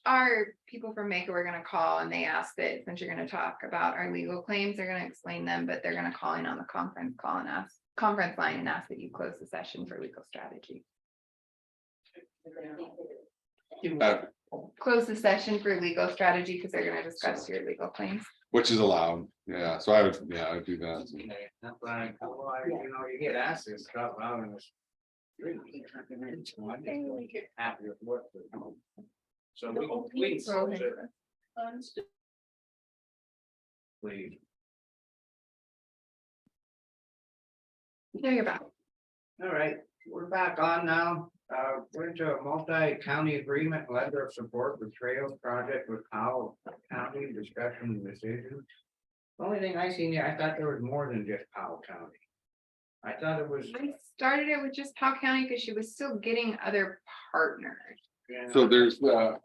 Speaker 4: our people from Mako were gonna call and they asked that since you're gonna talk about our legal claims, they're gonna explain them, but they're gonna call in on the conference call and conference line and ask that you close the session for legal strategy.
Speaker 6: Uh,
Speaker 4: Close the session for legal strategy because they're gonna discuss your legal claims.
Speaker 6: Which is allowed, yeah, so I would, yeah, I would do that.
Speaker 1: That's why, you know, you get asked this stuff out in this. Happy with what. So we close it, please.
Speaker 4: No, you're back.
Speaker 1: All right, we're back on now. We're into a multi-county agreement letter of support for Trails Project with Powell County discussion and decision. The only thing I seen here, I thought there was more than just Powell County. I thought it was.
Speaker 4: I started it with just Powell County because she was still getting other partners.
Speaker 6: So there's,
Speaker 4: There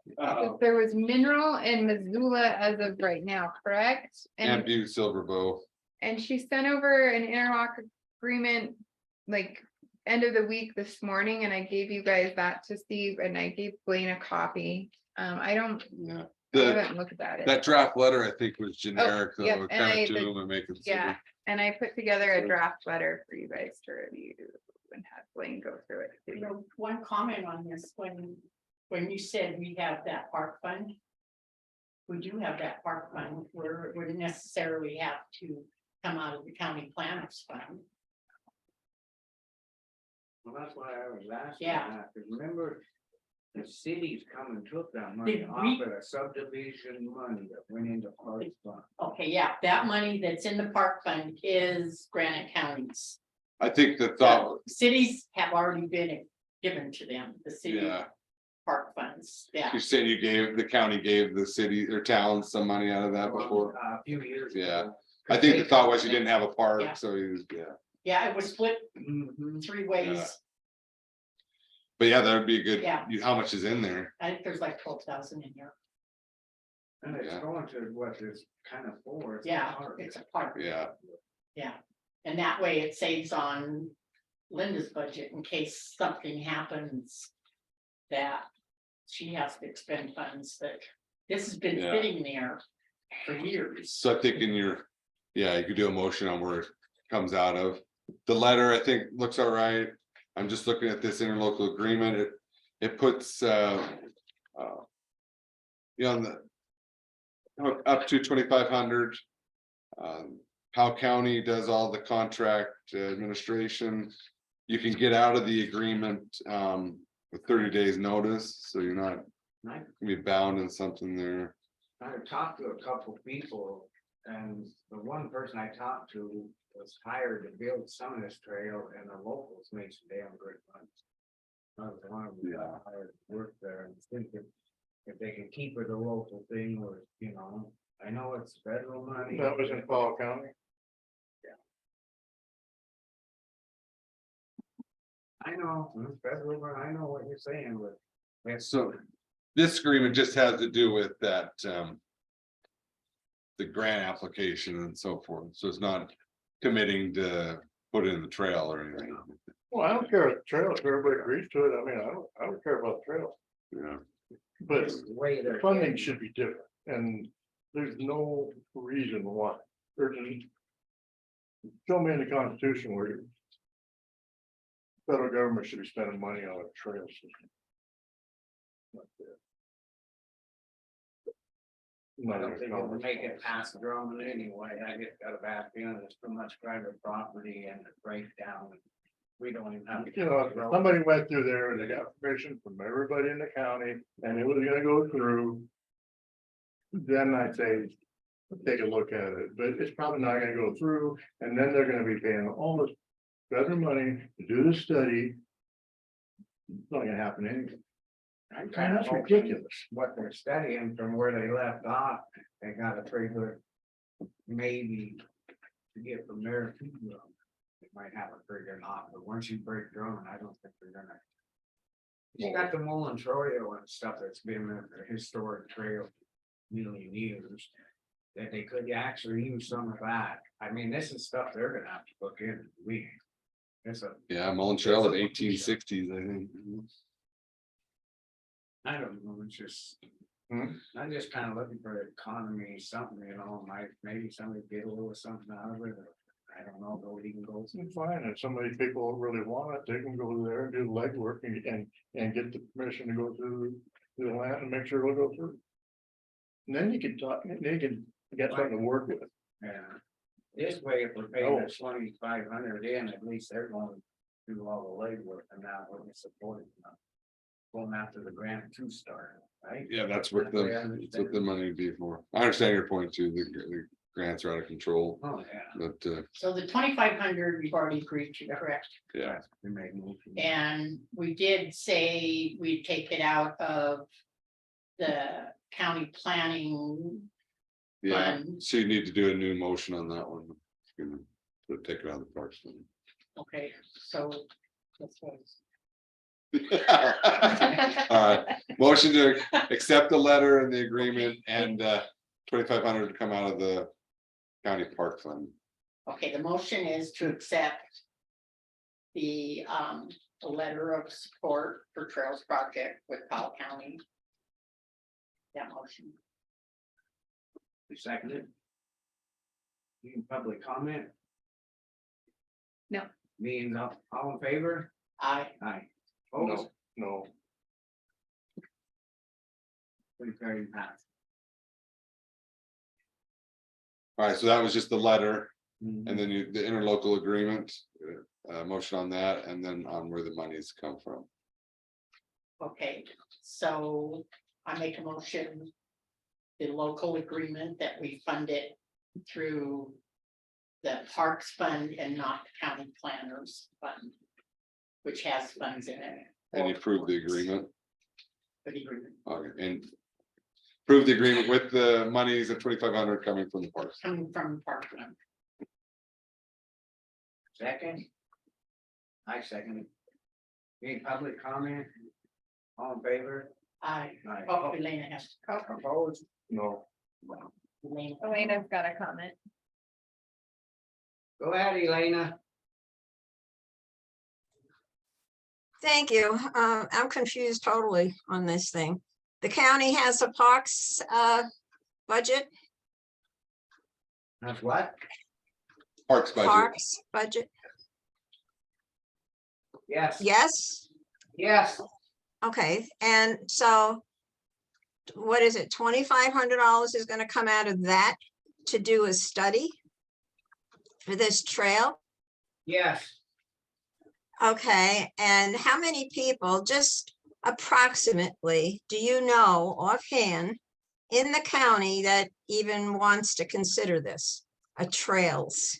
Speaker 4: was Mineral and Missoula as of right now, correct?
Speaker 6: and Butte Silver Bow,
Speaker 4: And she sent over an interlock agreement, like, end of the week this morning, and I gave you guys that to see, and I gave Blaine a copy. I don't,
Speaker 6: yeah.
Speaker 4: I
Speaker 6: The,
Speaker 4: haven't looked at it.
Speaker 6: that draft letter, I think, was generic, though,
Speaker 4: yep,
Speaker 6: kind
Speaker 4: and I-
Speaker 6: of to them and make it.
Speaker 4: Yeah, and I put together a draft letter for you guys to review and have Blaine go through it.
Speaker 3: You know, one comment on this, when you said we have that park fund. We do have that park fund, we wouldn't necessarily have to come out of the county planners fund.
Speaker 1: Well, that's why I was asking
Speaker 3: Yeah.
Speaker 1: that, because remember, the cities come and took that money
Speaker 3: Did
Speaker 1: off
Speaker 3: we-
Speaker 1: of the subdivision money that went into parks fund.
Speaker 3: Okay, yeah, that money that's in the park fund is Granite County's.
Speaker 6: I think the thought,
Speaker 3: Cities have already been given to them, the city
Speaker 6: yeah,
Speaker 3: park funds, yeah.
Speaker 6: you're saying the county gave the city or town some money out of that before?
Speaker 1: A few years.
Speaker 6: Yeah.
Speaker 1: ago.
Speaker 6: I think the thought was you didn't have a
Speaker 3: Yeah.
Speaker 6: park, so you, yeah,
Speaker 3: Yeah, it was split
Speaker 1: Mhm.
Speaker 3: 3 ways.
Speaker 6: Yeah. but yeah, that would be a good,
Speaker 3: Yeah.
Speaker 6: how much is in there?
Speaker 3: I think there's like 12,000 in here.
Speaker 1: And it's
Speaker 6: Yeah.
Speaker 1: going to what it's kind of for. It's a
Speaker 3: Yeah,
Speaker 1: park.
Speaker 3: it's a park.
Speaker 6: Yeah,
Speaker 3: Yeah, and that way it saves on Linda's budget in case something happens. That she has to expend funds that, this has been
Speaker 6: Yeah.
Speaker 3: sitting there for years.
Speaker 6: so I think in your, yeah, you could do a motion on where it comes out of. The letter, I think, looks all right. I'm just looking at this interlocal agreement. It puts, you know, on the up to 2,500. Powell County does all the contract administration. You can get out of the agreement with 30 days notice, so you're not
Speaker 1: I
Speaker 6: gonna be bound in something there.
Speaker 1: I talked to a couple people, and the one person I talked to was hired to build some of this trail, and the locals made some damn good money. I was one of them that hired to work there, and thinking if they could keep it a local thing, or, you know, I know it's federal money.
Speaker 2: That was in Fall County.
Speaker 1: I know, it's federal, but I know what you're saying, but it's
Speaker 6: So this agreement just has to do with that the grant application and so forth, so it's not committing to put in the trail or anything.
Speaker 2: Well, I don't care if the trail, if everybody agrees to it, I mean, I don't care about the trail,
Speaker 6: Yeah,
Speaker 2: but
Speaker 1: it's the way
Speaker 2: the
Speaker 1: they're.
Speaker 2: funding should be different, and there's no reason why. There's show me in the Constitution where federal government should be spending money on a trail system. Not there.
Speaker 1: I
Speaker 2: Not
Speaker 1: don't
Speaker 2: in a
Speaker 1: think it would make it
Speaker 2: Congress.
Speaker 1: past Drummond anyway. I just got a bad feeling it's too much private property and the breakdown. We don't even have.
Speaker 2: You know, if somebody went through there and they got permission from everybody in the county and it was gonna go through. Then I'd say, take a look at it, but it's probably not gonna go through, and then they're gonna be paying all this federal money to do the study. It's not gonna happen anyway.
Speaker 1: I'm
Speaker 2: And
Speaker 1: kind of
Speaker 2: that's ridiculous.
Speaker 1: what they're studying from where they left off. They got a trailer. Maybe to get from there to Drummond. It might have a trigger knob, but once you break Drummond, I don't think they're gonna. You got the Mullen Royal and stuff that's been a historic trail. Million years. That they could actually use some of that. I mean, this is stuff they're gonna have to look in. It's a,
Speaker 6: yeah, Mullen Trail of 1860s, I think.
Speaker 1: I don't know, it's just.
Speaker 2: Hmm.
Speaker 1: I'm just kind of looking for economy, something, you know, maybe somebody get a little something out of it. Or I don't know, go even go.
Speaker 2: It's fine, and some of these people really want it, they can go there and do the legwork and get the permission to go through the land and make sure it'll go through. And then you can talk, they can get something to work with.
Speaker 1: Yeah. This way, if we're paying the 2,500 in, at least they're going to do all the legwork and now we're supporting them. Going after the grant to start, right?
Speaker 6: Yeah, that's what the money would be for. I understand your point too, the grants are out of control,
Speaker 1: Oh, yeah.
Speaker 6: but
Speaker 3: So the 2,500 we've already agreed to, correct?
Speaker 6: yeah,
Speaker 1: We made motion.
Speaker 3: And we did say we'd take it out of the county planning
Speaker 6: yeah,
Speaker 3: fund.
Speaker 6: so you need to do a new motion on that one. You know, to take it out of the parks.
Speaker 3: Okay, so. This was.
Speaker 6: All right, motion to accept the letter and the agreement and 2,500 to come out of the county park fund.
Speaker 3: Okay, the motion is to accept the letter of support for Trails Project with Powell County. That motion.
Speaker 1: You seconded? You can public comment?
Speaker 4: No.
Speaker 1: Means all in favor?
Speaker 3: Aye.
Speaker 1: Aye.
Speaker 2: No,
Speaker 1: Opposed?
Speaker 2: no,
Speaker 1: Please carry pass.
Speaker 6: All right, so that was just the letter and then the interlocal agreement, motion on that, and then on where the monies come from.
Speaker 3: Okay, so I make a motion. The local agreement that we fund it through the Parks Fund and not the County Planners Fund, which has funds in it.
Speaker 6: And you approve the agreement,
Speaker 3: For the agreement,
Speaker 6: okay, and approve the agreement with the monies of 2,500 coming from the parks.
Speaker 3: coming from Park Fund.
Speaker 1: Second? I second it. Any public comment? All in favor?
Speaker 3: Aye.
Speaker 1: Aye.
Speaker 3: Oh, Elena has.
Speaker 1: Opposed?
Speaker 2: no.
Speaker 4: Elena's got a comment.
Speaker 1: Go ahead, Elena.
Speaker 5: Thank you. I'm confused totally on this thing. The county has a parks budget,
Speaker 1: That's what?
Speaker 6: Parks budget.
Speaker 5: parks budget,
Speaker 1: Yes,
Speaker 5: yes?
Speaker 1: yes,
Speaker 5: Okay, and so what is it, $2,500 is gonna come out of that to do a study for this trail?
Speaker 1: yes.
Speaker 5: Okay, and how many people, just approximately, do you know offhand in the county that even wants to consider this, a trails?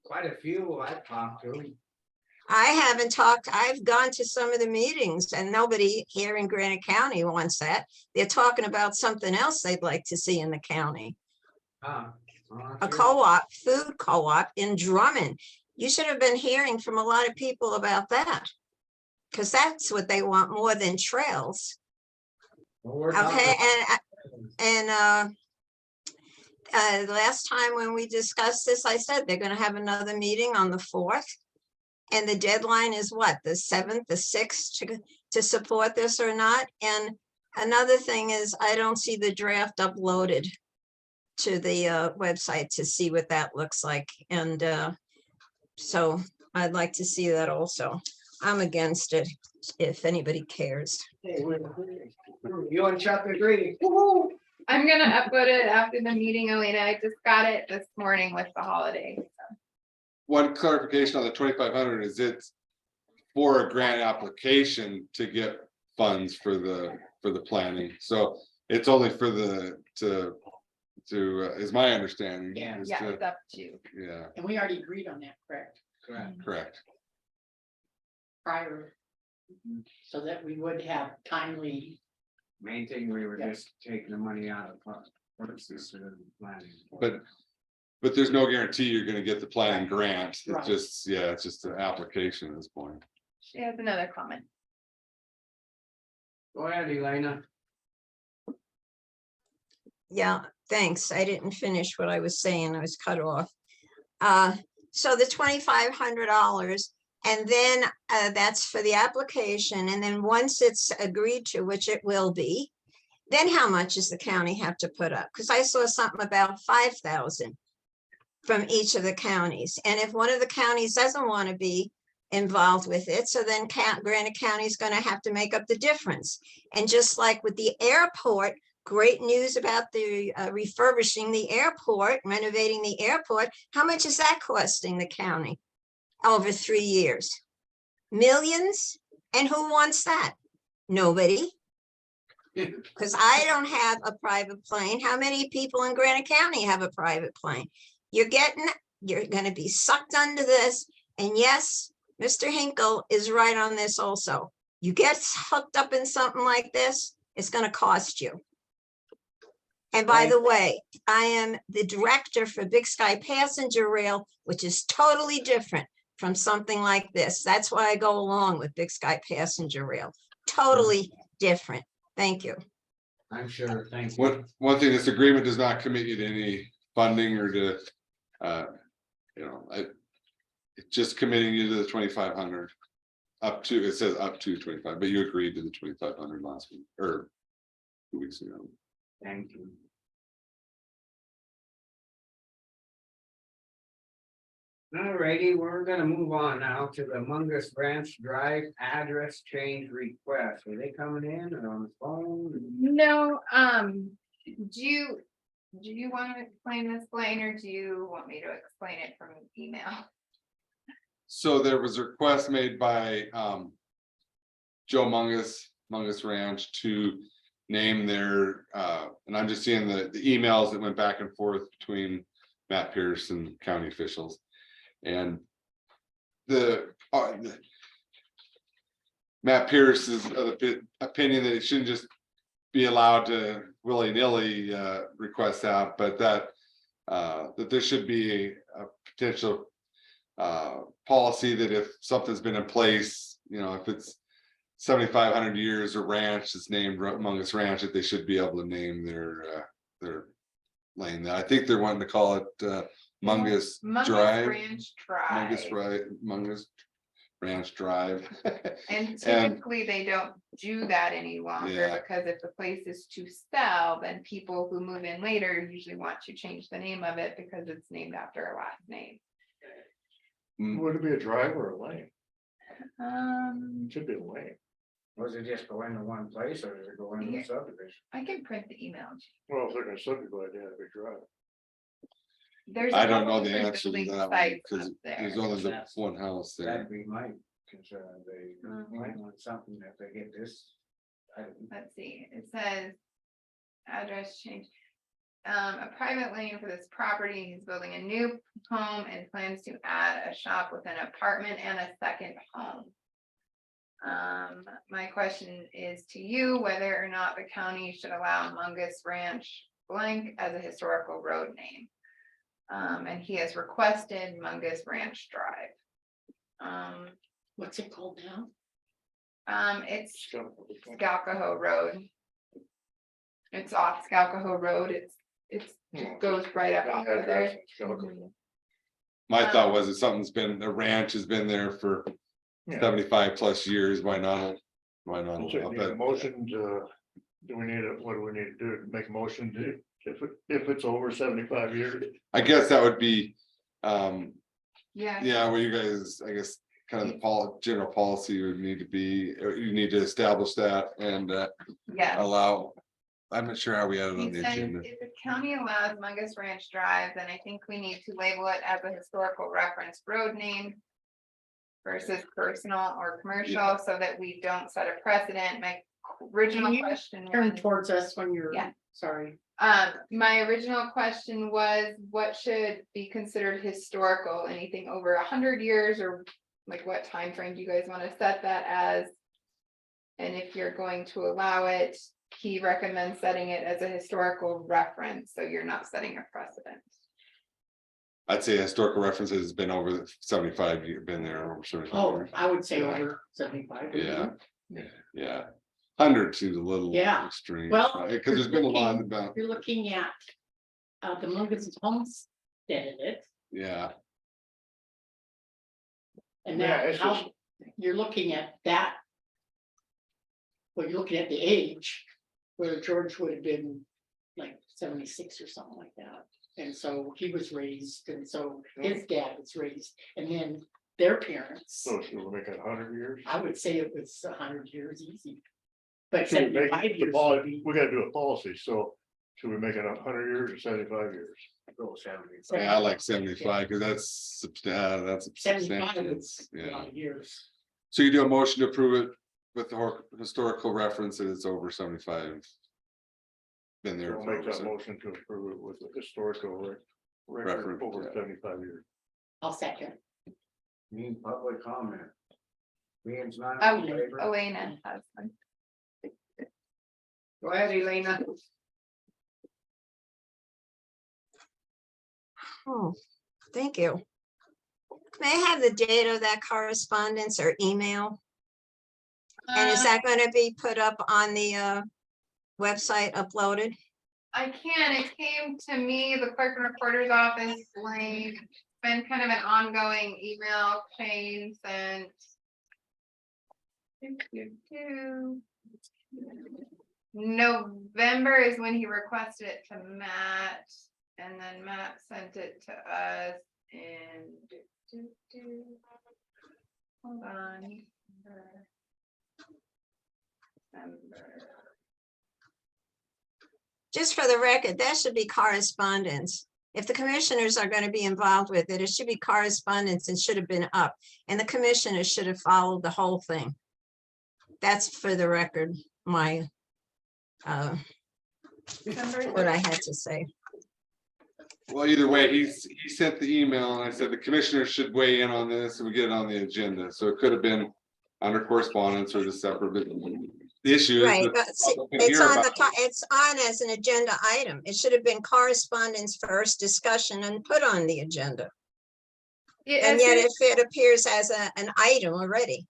Speaker 1: Quite a few I've talked to.
Speaker 5: I haven't talked, I've gone to some of the meetings and nobody here in Granite County wants that. They're talking about something else they'd like to see in the county. A
Speaker 1: Sure.
Speaker 5: co-op, food co-op in Drummond. You should have been hearing from a lot of people about that. Because that's what they want more than trails.
Speaker 1: Well, we're
Speaker 5: Okay,
Speaker 1: talking-
Speaker 5: and the last time when we discussed this, I said they're gonna have another meeting on the 4th. And the deadline is what, the 7th, the 6th to support this or not? And another thing is, I don't see the draft uploaded to the website to see what that looks like. And so I'd like to see that also. I'm against it, if anybody cares.
Speaker 1: You and Chuck agree.
Speaker 4: I'm gonna upload it after the meeting, Elena. I just got it this morning with the holiday.
Speaker 6: One clarification on the 2,500 is it's for a grant application to get funds for the planning. So it's only for the, to is my understanding.
Speaker 3: Yeah.
Speaker 6: is
Speaker 4: Yeah,
Speaker 6: to-
Speaker 4: it's up to.
Speaker 6: Yeah,
Speaker 3: And we already agreed on that, correct,
Speaker 6: correct.
Speaker 3: prior. So that we would have timely,
Speaker 1: Main thing, we were
Speaker 3: Yeah.
Speaker 1: just taking the money out of parks instead of planning.
Speaker 6: But there's no guarantee you're gonna get the planning grant.
Speaker 3: Right.
Speaker 6: It's just, yeah, it's just an application at this point.
Speaker 4: She has another comment.
Speaker 1: Go ahead, Elena.
Speaker 5: Yeah, thanks. I didn't finish what I was saying. I was cut off. So the $2,500, and then that's for the application. And then once it's agreed to, which it will be, then how much does the county have to put up? Because I saw something about 5,000 from each of the counties. And if one of the counties doesn't want to be involved with it, so then Granite County is going to have to make up the difference. And just like with the airport, great news about the refurbishing the airport, renovating the airport. How much is that costing the county over 3 years? Millions? And who wants that? Nobody. Because I don't have a private plane. How many people in Granite County have a private plane? You're going to be sucked under this. And yes, Mr. Hinkle is right on this also. You get hooked up in something like this, it's going to cost you. And by the way, I am the director for Big Sky Passenger Rail, which is totally different from something like this. That's why I go along with Big Sky Passenger Rail. Totally different. Thank you.
Speaker 1: I'm sure, thank you.
Speaker 6: One thing, this agreement does not commit you to any funding or to, it's just committing you to the 2,500. Up to, it says up to 25, but you agreed to the 2,500 last week or 2 weeks ago.
Speaker 1: Thank you. Alrighty, we're gonna move on now to the Mungus Branch Drive address change request. Are they coming in or on the phone?
Speaker 4: No, do you want to explain this, Blaine, or do you want me to explain it from email?
Speaker 6: So there was a request made by Joe Mungus Ranch to name their, and I'm just seeing the emails that went back and forth between Matt Pierce and county officials. And Matt Pierce's opinion that it shouldn't just be allowed to willy-nilly request that, but that there should be a potential policy that if something's been in place, if it's 7,500 years or ranch is named Mungus Ranch, that they should be able to name their lane that. I think they're wanting to call it Mungus
Speaker 4: Mungus
Speaker 6: Drive.
Speaker 4: Ranch Drive.
Speaker 6: Mungus Ranch Drive.
Speaker 4: And typically they don't do that any longer
Speaker 6: Yeah.
Speaker 4: because if the place is to sell, then people who move in later usually want to change the name of it because it's named after a last name.
Speaker 2: Would it be a drive or a lane?
Speaker 4: Um,
Speaker 2: It should be a lane.
Speaker 1: Was it just go into one place or does it go into
Speaker 4: Yeah.
Speaker 1: the subdivision?
Speaker 4: I can print the email.
Speaker 2: Well, if they're gonna subdivide, they have a drive.
Speaker 4: There's a
Speaker 6: I don't
Speaker 4: couple
Speaker 6: know the
Speaker 4: different
Speaker 6: answer to
Speaker 4: building
Speaker 6: that one,
Speaker 4: sites
Speaker 6: because
Speaker 4: up there.
Speaker 6: there's only the one house there.
Speaker 1: That'd be my concern. They
Speaker 4: Mhm.
Speaker 1: might want something if they get this.
Speaker 4: Let's see, it says address change. A private lane for this property, he's building a new home and plans to add a shop with an apartment and a second home. My question is to you, whether or not the county should allow Mungus Ranch blank as a historical road name. And he has requested Mungus Ranch Drive.
Speaker 3: What's it called now?
Speaker 4: It's Scalcahoe Road. It's off Scalcahoe Road, it goes right up off of there.
Speaker 6: My thought was if something's been, a ranch has been there for
Speaker 2: Yeah.
Speaker 6: 75+ years, why not? Why not?
Speaker 2: So
Speaker 6: allow
Speaker 2: we need a
Speaker 6: it?
Speaker 2: motion to, do we need a, what do we need to do? Make a motion to, if it's over 75 years?
Speaker 6: I guess that would be,
Speaker 4: Yeah.
Speaker 6: yeah, well, you guys, I guess, kind of the general policy would need to be, or you need to establish that and
Speaker 4: Yeah.
Speaker 6: allow. I'm not sure how we added on
Speaker 4: He
Speaker 6: the
Speaker 4: said
Speaker 6: agenda.
Speaker 4: if the county allows Mungus Ranch Drive, then I think we need to label it as a historical reference road name. Versus personal or commercial, so that we don't set a precedent. My original
Speaker 3: Can you
Speaker 4: question
Speaker 3: Turn
Speaker 4: was,
Speaker 3: towards us when you're,
Speaker 4: Yeah.
Speaker 3: sorry.
Speaker 4: my original question was, what should be considered historical? Anything over 100 years, or like what time frame do you guys want to set that as? And if you're going to allow it, he recommends setting it as a historical reference, so you're not setting a precedent.
Speaker 6: I'd say historical references has been over 75 years, been there over 75
Speaker 3: Oh,
Speaker 6: years.
Speaker 3: I would say over 75.
Speaker 6: Yeah. Yeah, 100 seems a little
Speaker 3: Yeah.
Speaker 6: extreme.
Speaker 3: Well,
Speaker 6: Because there's been a lot
Speaker 3: looking-
Speaker 6: about,
Speaker 3: You're looking at the Mungus homesteaded it,
Speaker 6: yeah,
Speaker 3: and
Speaker 2: Yeah,
Speaker 3: now
Speaker 2: it's
Speaker 3: how, you're looking at that. Well, you're looking at the age, where George would have been like 76 or something like that. And so he was raised, and so his dad was raised, and then their parents,
Speaker 2: So should we make it 100 years?
Speaker 3: I would say it was 100 years easy. But
Speaker 2: Should we make
Speaker 3: 75
Speaker 2: the
Speaker 3: years would
Speaker 2: policy,
Speaker 3: be.
Speaker 2: we gotta do a policy, so should we make it 100 years or 75 years?
Speaker 1: Go 70.
Speaker 6: yeah, I like 75 because that's a
Speaker 3: 75
Speaker 6: substantial.
Speaker 3: is a
Speaker 6: Yeah.
Speaker 3: lot of years.
Speaker 6: So you do a motion to approve it with the historical reference that it's over 75. Been there.
Speaker 2: We'll
Speaker 6: for
Speaker 2: make
Speaker 6: over
Speaker 2: that
Speaker 6: 70.
Speaker 2: motion to approve it with the historical record
Speaker 6: Reference,
Speaker 2: over
Speaker 6: yeah.
Speaker 2: 75 years.
Speaker 3: I'll second.
Speaker 1: Need public comment. Ian's not
Speaker 4: Oh,
Speaker 1: in favor.
Speaker 4: Elena has one.
Speaker 1: Go ahead, Elena.
Speaker 5: Oh, thank you. May I have the date of that correspondence or email? And is that going to be put up on the website uploaded?
Speaker 4: I can, it came to me, the clerk and recorder's office, like, been kind of an ongoing email chain since. November is when he requested it to Matt, and then Matt sent it to us in. Hold on. December.
Speaker 5: Just for the record, that should be correspondence. If the commissioners are going to be involved with it, it should be correspondence and should have been up. And the commissioners should have followed the whole thing. That's for the record, my, what I had to say.
Speaker 6: Well, either way, he sent the email and I said the commissioners should weigh in on this and we get it on the agenda. So it could have been under correspondence or the separate. The issue is.
Speaker 5: Right,
Speaker 6: that
Speaker 5: but see,
Speaker 6: public can
Speaker 5: it's
Speaker 6: hear
Speaker 5: on
Speaker 6: about
Speaker 5: the,
Speaker 6: it.
Speaker 5: it's on as an agenda item. It should have been correspondence first, discussion and put on the agenda. And yet it appears as an item already.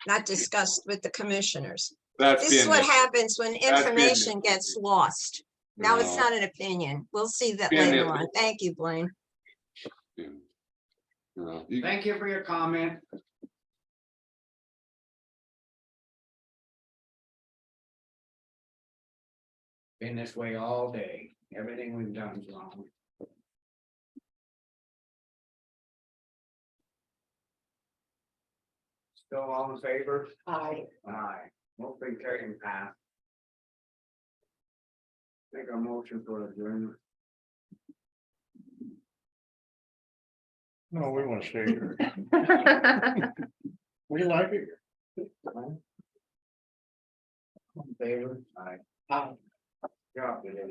Speaker 5: not discussed with the commissioners.
Speaker 6: That's
Speaker 5: This is
Speaker 6: the
Speaker 5: what
Speaker 6: initial.
Speaker 5: happens when
Speaker 6: the
Speaker 5: information
Speaker 6: initial.
Speaker 5: gets lost. Now it's
Speaker 6: No,
Speaker 5: not an opinion. We'll see that
Speaker 6: The
Speaker 5: later
Speaker 6: initial.
Speaker 5: on. Thank you, Blaine.
Speaker 6: yeah. No, you-
Speaker 1: Thank you for your comment. Been this way all day. Everything we've done is wrong. Still all in favor? Aye. Motion carrying pass. Make a motion for adjournment.
Speaker 2: No, we want to stay here. We like it.
Speaker 1: All in favor? Aye. Aye. Yeah.